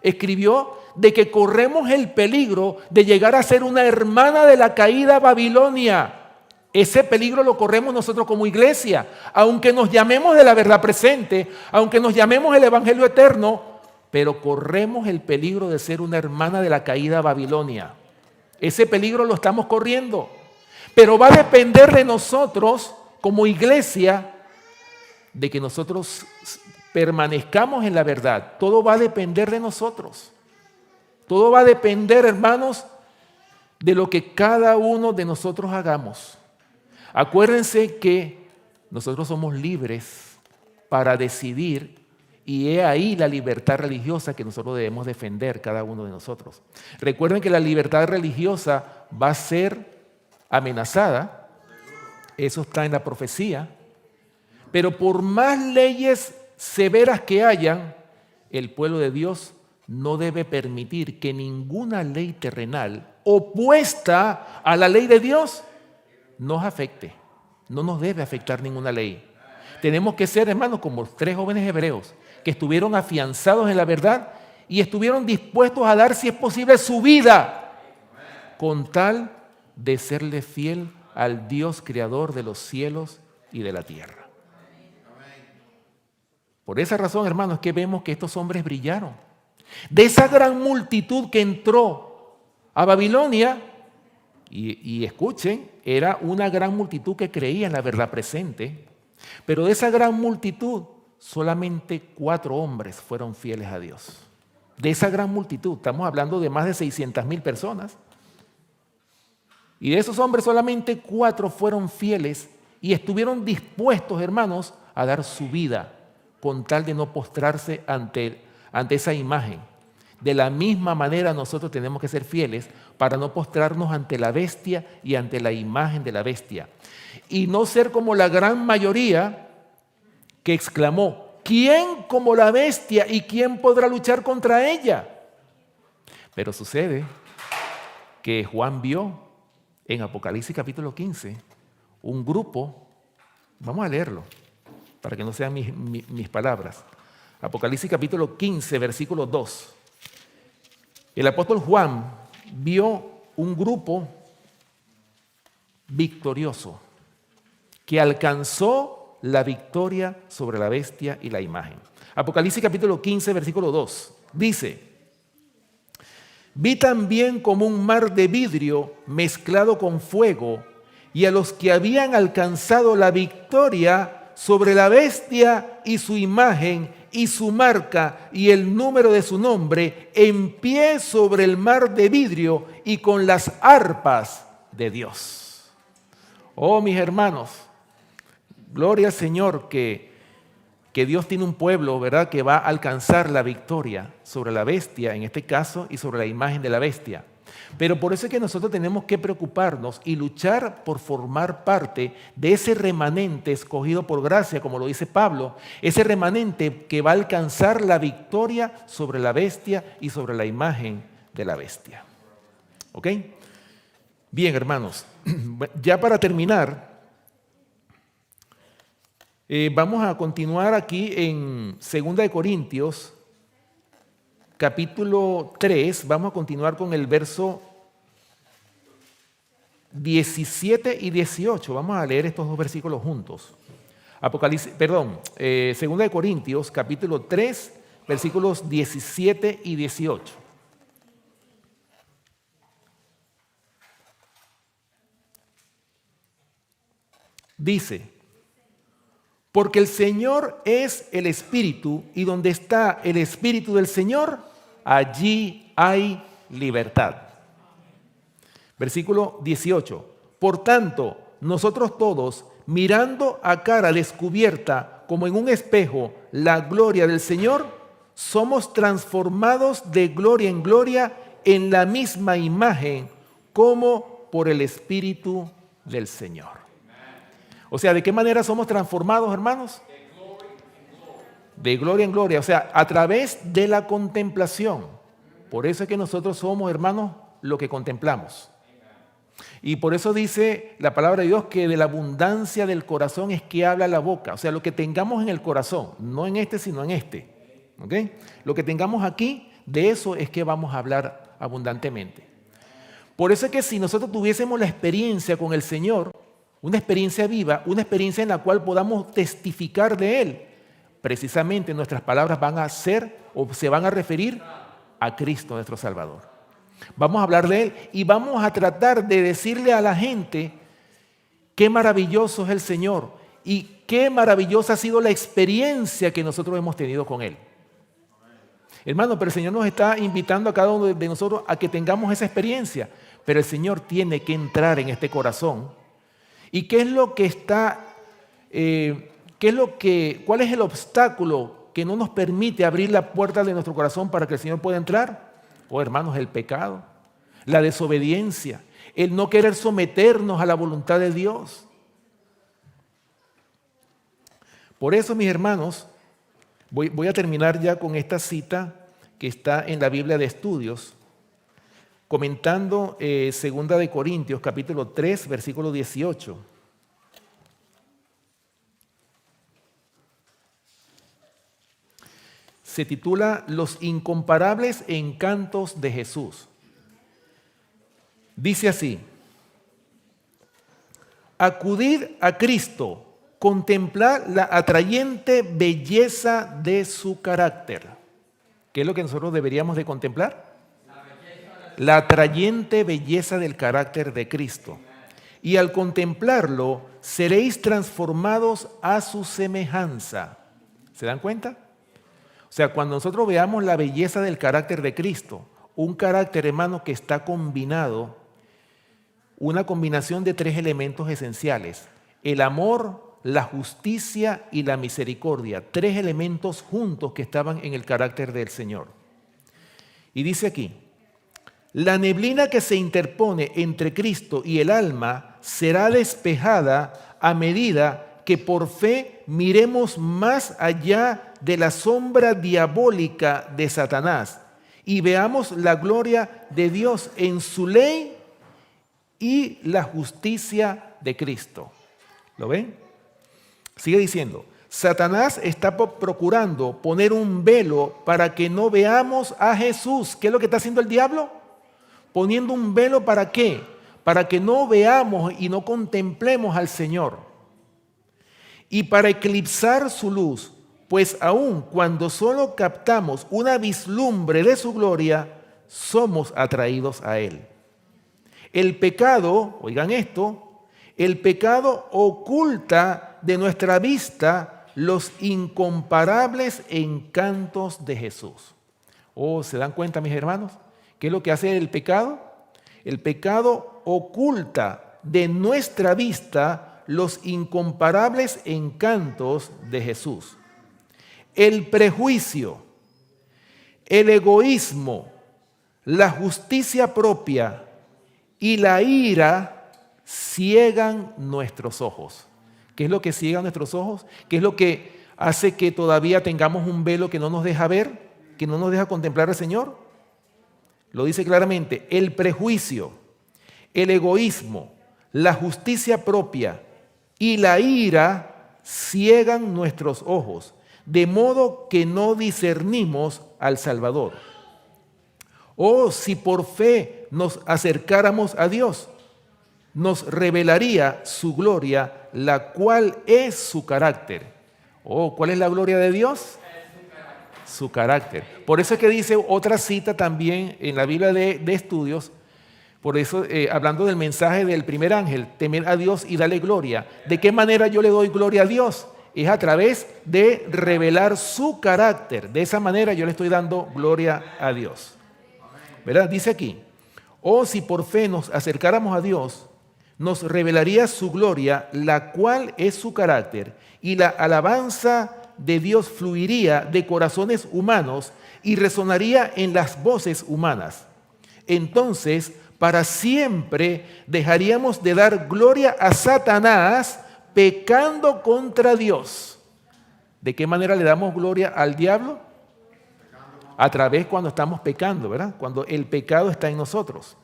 escribió de que corremos el peligro de llegar a ser una hermana de la caída Babilonia. Ese peligro lo corremos nosotros como iglesia, aunque nos llamemos de la verdad presente, aunque nos llamemos el Evangelio eterno, pero corremos el peligro de ser una hermana de la caída Babilonia. Ese peligro lo estamos corriendo, pero va a depender de nosotros como iglesia, de que nosotros permanezcamos en la verdad. Todo va a depender de nosotros. Todo va a depender, hermanos, de lo que cada uno de nosotros hagamos. Acuérdense que nosotros somos libres para decidir, y he ahí la libertad religiosa que nosotros debemos defender cada uno de nosotros. Recuerden que la libertad religiosa va a ser amenazada. Eso está en la profecía. Pero por más leyes severas que hayan, el pueblo de Dios no debe permitir que ninguna ley terrenal opuesta a la ley de Dios nos afecte. No nos debe afectar ninguna ley. Tenemos que ser, hermanos, como los 3 jóvenes hebreos que estuvieron afianzados en la verdad y estuvieron dispuestos a dar, si es posible, su vida con tal de serle fiel al Dios creador de los cielos y de la tierra. Por esa razón, hermanos, que vemos que estos hombres brillaron. De esa gran multitud que entró a Babilonia, y escuchen, era una gran multitud que creía en la verdad presente, pero de esa gran multitud, solamente 4 hombres fueron fieles a Dios. De esa gran multitud, estamos hablando de más de 600,000 personas, y de esos hombres solamente 4 fueron fieles y estuvieron dispuestos, hermanos, a dar su vida con tal de no postrarse ante esa imagen. De la misma manera nosotros tenemos que ser fieles para no postrarnos ante la bestia y ante la imagen de la bestia. Y no ser como la gran mayoría que exclamó, ¿quién como la bestia y quién podrá luchar contra ella? Pero sucede que Juan vio en Apocalipsis capítulo 15 un grupo, vamos a leerlo, para que no sean mis palabras. Apocalipsis capítulo 15, versículo 2. El apóstol Juan vio un grupo victorioso que alcanzó la victoria sobre la bestia y la imagen. Apocalipsis capítulo 15, versículo 2. Dice, Vi también como un mar de vidrio mezclado con fuego, y a los que habían alcanzado la victoria sobre la bestia y su imagen y su marca y el número de su nombre, en pie sobre el mar de vidrio y con las arpas de Dios. Oh, mis hermanos, gloria al Señor que Dios tiene un pueblo, ¿verdad?, que va a alcanzar la victoria sobre la bestia, en este caso, y sobre la imagen de la bestia. Pero por eso es que nosotros tenemos que preocuparnos y luchar por formar parte de ese remanente escogido por gracia, como lo dice Pablo, ese remanente que va a alcanzar la victoria sobre la bestia y sobre la imagen de la bestia. ¿Ok? Bien, hermanos, ya para terminar, vamos a continuar aquí en 2 Corintios, capítulo 3, vamos a continuar con el verso 17 y 18. Vamos a leer estos dos versículos juntos. 2 Corintios, capítulo 3, versículos 17 y 18. Dice: porque el Señor es el Espíritu, y donde está el Espíritu del Señor, allí hay libertad. Versículo 18. Por tanto, nosotros todos, mirando a cara descubierta, como en un espejo, la gloria del Señor, somos transformados de gloria en gloria en la misma imagen, como por el Espíritu del Señor. O sea, ¿de qué manera somos transformados, hermanos? De gloria en gloria, o sea, a través de la contemplación. Por eso es que nosotros somos, hermanos, lo que contemplamos. Y por eso dice la palabra de Dios que de la abundancia del corazón es que habla la boca. O sea, lo que tengamos en el corazón, no en este, sino en este. ¿Ok? Lo que tengamos aquí, de eso es que vamos a hablar abundantemente. Por eso es que si nosotros tuviésemos la experiencia con el Señor, una experiencia viva, una experiencia en la cual podamos testificar de Él, precisamente nuestras palabras van a ser o se van a referir a Cristo nuestro Salvador. Vamos a hablar de Él y vamos a tratar de decirle a la gente qué maravilloso es el Señor y qué maravillosa ha sido la experiencia que nosotros hemos tenido con Él. Hermano, pero el Señor nos está invitando a cada uno de nosotros a que tengamos esa experiencia, pero el Señor tiene que entrar en este corazón. ¿Y qué es lo que cuál es el obstáculo que no nos permite abrir la puerta de nuestro corazón para que el Señor pueda entrar? Oh, hermanos, el pecado, la desobediencia, el no querer someternos a la voluntad de Dios. Por eso, mis hermanos, voy a terminar ya con esta cita que está en la Biblia de Estudios, comentando 2 Corintios, capítulo 3, versículo 18. Se titula Los incomparables encantos de Jesús. Dice así: acudid a Cristo, contemplar la atrayente belleza de su carácter. ¿Qué es lo que nosotros deberíamos de contemplar? La atrayente belleza del carácter de Cristo. Y al contemplarlo, seréis transformados a su semejanza. ¿Se dan cuenta? O sea, cuando nosotros veamos la belleza del carácter de Cristo, un carácter, hermano, que está combinado, una combinación de tres elementos esenciales: el amor, la justicia y la misericordia. Tres elementos juntos que estaban en el carácter del Señor. Y dice aquí: la neblina que se interpone entre Cristo y el alma será despejada a medida que por fe miremos más allá de la sombra diabólica de Satanás y veamos la gloria de Dios en su ley y la justicia de Cristo. ¿Lo ven? Sigue diciendo: Satanás está procurando poner un velo para que no veamos a Jesús. ¿Qué es lo que está haciendo el diablo? Poniendo un velo, ¿para qué? Para que no veamos y no contemplemos al Señor. Y para eclipsar su luz, pues aun cuando solo captamos una vislumbre de su gloria, somos atraídos a Él. El pecado, oigan esto, el pecado oculta de nuestra vista los incomparables encantos de Jesús. Oh, ¿se dan cuenta, mis hermanos? ¿Qué es lo que hace el pecado? El pecado oculta de nuestra vista los incomparables encantos de Jesús. El prejuicio, el egoísmo, la justicia propia y la ira ciegan nuestros ojos. ¿Qué es lo que ciega nuestros ojos? ¿Qué es lo que hace que todavía tengamos un velo que no nos deja ver, que no nos deja contemplar al Señor? Lo dice claramente, el prejuicio, el egoísmo, la justicia propia y la ira ciegan nuestros ojos, de modo que no discernimos al Salvador. Oh, si por fe nos acercáramos a Dios, nos revelaría su gloria, la cual es su carácter. Oh, ¿cuál es la gloria de Dios? Su carácter. Por eso es que dice otra cita también en la Biblia de estudios, por eso hablando del mensaje del primer ángel, temer a Dios y darle gloria. ¿De qué manera yo le doy gloria a Dios? Es a través de revelar su carácter. De esa manera yo le estoy dando gloria a Dios. ¿Verdad? Dice aquí, oh, si por fe nos acercáramos a Dios, nos revelaría su gloria, la cual es su carácter, y la alabanza de Dios fluiría de corazones humanos y resonaría en las voces humanas. Entonces, para siempre dejaríamos de dar gloria a Satanás pecando contra Dios. ¿De qué manera le damos gloria al diablo? A través cuando estamos pecando, ¿verdad? Cuando el pecado está en nosotros.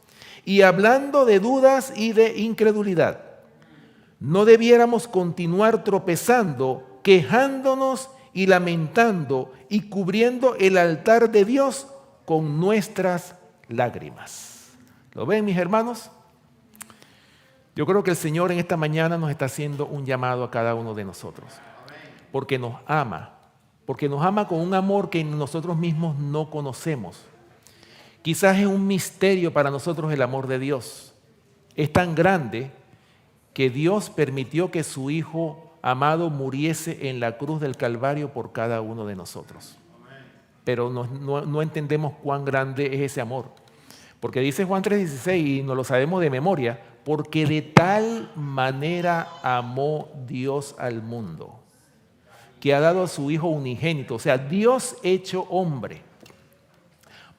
Y hablando de dudas y de incredulidad, no debiéramos continuar tropezando, quejándonos y lamentando y cubriendo el altar de Dios con nuestras lágrimas. ¿Lo ven, mis hermanos? Yo creo que el Señor en esta mañana nos está haciendo un llamado a cada uno de nosotros, porque nos ama con un amor que nosotros mismos no conocemos. Quizás es un misterio para nosotros el amor de Dios. Es tan grande que Dios permitió que su Hijo amado muriese en la cruz del Calvario por cada uno de nosotros. Pero no entendemos cuán grande es ese amor. Porque dice Juan 3:16, y nos lo sabemos de memoria, porque de tal manera amó Dios al mundo, que ha dado a su Hijo unigénito, o sea, Dios hecho hombre,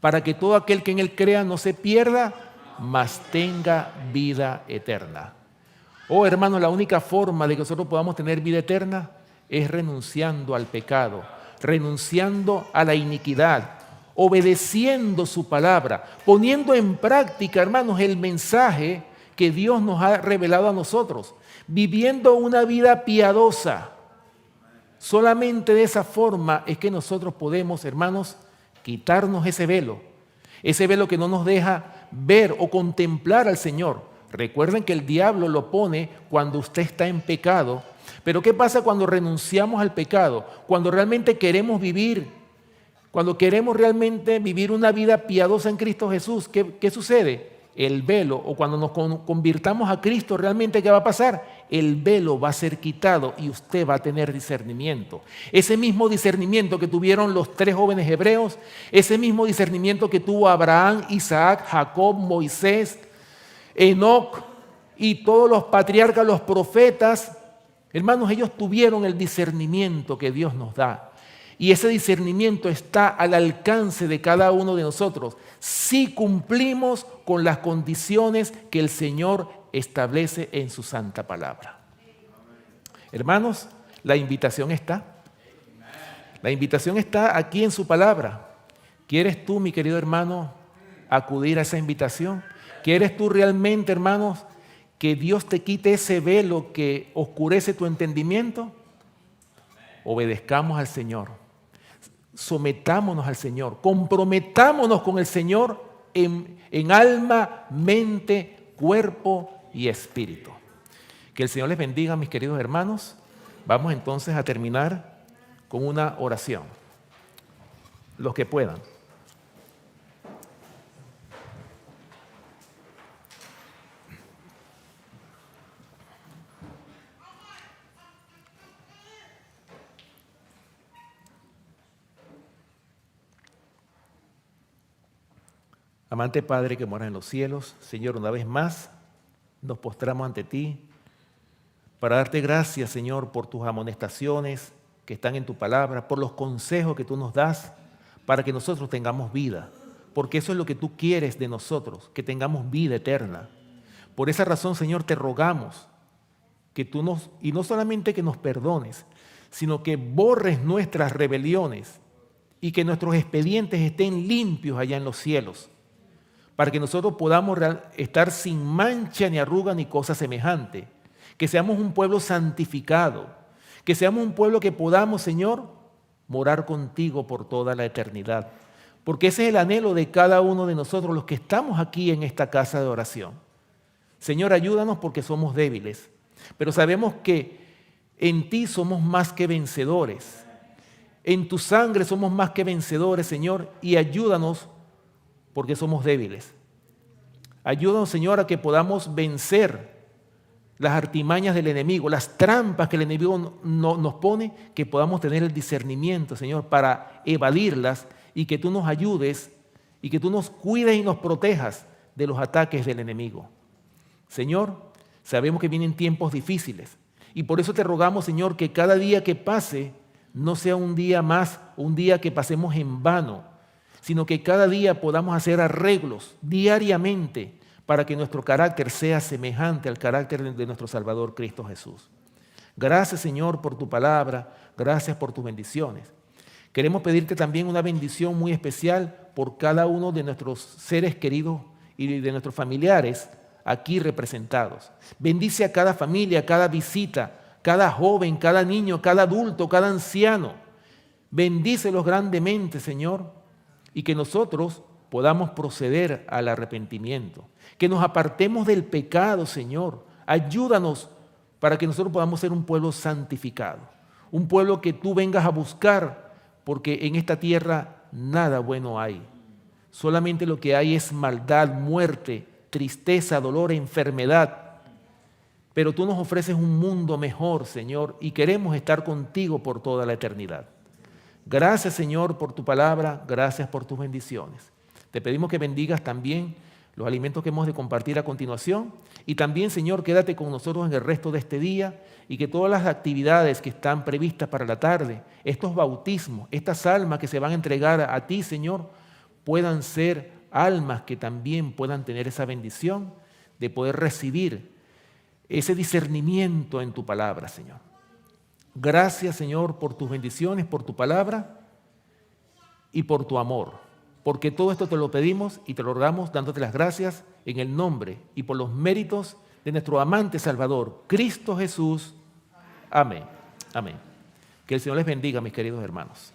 para que todo aquel que en Él crea no se pierda, mas tenga vida eterna. Oh, hermanos, la única forma de que nosotros podamos tener vida eterna es renunciando al pecado, renunciando a la iniquidad, obedeciendo su palabra, poniendo en práctica, hermanos, el mensaje que Dios nos ha revelado a nosotros, viviendo una vida piadosa. Solamente de esa forma es que nosotros podemos, hermanos, quitarnos ese velo que no nos deja ver o contemplar al Señor. Recuerden que el diablo lo pone cuando usted está en pecado. Pero ¿qué pasa cuando renunciamos al pecado? Cuando realmente queremos vivir, cuando queremos realmente vivir una vida piadosa en Cristo Jesús, ¿qué sucede? El velo, o cuando nos convirtamos a Cristo, realmente ¿qué va a pasar? El velo va a ser quitado y usted va a tener discernimiento. Ese mismo discernimiento que tuvieron los 3 jóvenes hebreos, ese mismo discernimiento que tuvo Abraham, Isaac, Jacob, Moisés, Enoc y todos los patriarcas, los profetas, hermanos, ellos tuvieron el discernimiento que Dios nos da. Y ese discernimiento está al alcance de cada uno de nosotros si cumplimos con las condiciones que el Señor establece en su santa palabra. Hermanos, la invitación está. La invitación está aquí en su palabra. ¿Quieres tú, mi querido hermano, acudir a esa invitación? ¿Quieres tú realmente, hermanos, que Dios te quite ese velo que oscurece tu entendimiento? Obedezcamos al Señor. Sometámonos al Señor, comprometámonos con el Señor en alma, mente, cuerpo y espíritu. Que el Señor les bendiga, mis queridos hermanos. Vamos entonces a terminar con una oración. Los que puedan. Amante Padre que moras en los cielos, Señor, una vez más nos postramos ante ti para darte gracias, Señor, por tus amonestaciones que están en tu palabra, por los consejos que tú nos das para que nosotros tengamos vida, porque eso es lo que tú quieres de nosotros, que tengamos vida eterna. Por esa razón, Señor, te rogamos que tú y no solamente que nos perdones, sino que borres nuestras rebeliones y que nuestros expedientes estén limpios allá en los cielos, para que nosotros podamos estar sin mancha ni arruga ni cosa semejante, que seamos un pueblo santificado, que seamos un pueblo que podamos, Señor, morar contigo por toda la eternidad, porque ese es el anhelo de cada uno de nosotros, los que estamos aquí en esta casa de oración. Señor, ayúdanos porque somos débiles, pero sabemos que en ti somos más que vencedores. En tu sangre somos más que vencedores, Señor, y ayúdanos porque somos débiles. Ayúdanos, Señor, a que podamos vencer las artimañas del enemigo, las trampas que el enemigo nos pone, que podamos tener el discernimiento, Señor, para evadirlas y que tú nos ayudes y que tú nos cuides y nos protejas de los ataques del enemigo. Señor, sabemos que vienen tiempos difíciles y por eso te rogamos, Señor, que cada día que pase no sea un día más, un día que pasemos en vano, sino que cada día podamos hacer arreglos diariamente para que nuestro carácter sea semejante al carácter de nuestro Salvador Cristo Jesús. Gracias, Señor, por tu palabra, gracias por tus bendiciones. Queremos pedirte también una bendición muy especial por cada uno de nuestros seres queridos y de nuestros familiares aquí representados. Bendice a cada familia, a cada visita, cada joven, cada niño, cada adulto, cada anciano. Bendícelos grandemente, Señor, y que nosotros podamos proceder al arrepentimiento, que nos apartemos del pecado, Señor. Ayúdanos para que nosotros podamos ser un pueblo santificado, un pueblo que tú vengas a buscar, porque en esta tierra nada bueno hay. Solamente lo que hay es maldad, muerte, tristeza, dolor, enfermedad. Pero tú nos ofreces un mundo mejor, Señor, y queremos estar contigo por toda la eternidad. Gracias, Señor, por tu palabra, gracias por tus bendiciones. Te pedimos que bendigas también los alimentos que hemos de compartir a continuación y también, Señor, quédate con nosotros en el resto de este día y que todas las actividades que están previstas para la tarde, estos bautismos, estas almas que se van a entregar a ti, Señor, puedan ser almas que también puedan tener esa bendición de poder recibir ese discernimiento en tu palabra, Señor. Gracias, Señor, por tus bendiciones, por tu palabra y por tu amor, porque todo esto te lo pedimos y te lo rogamos dándote las gracias en el nombre y por los méritos de nuestro amante Salvador, Cristo Jesús. Amén. Amén. Que el Señor les bendiga, mis queridos hermanos.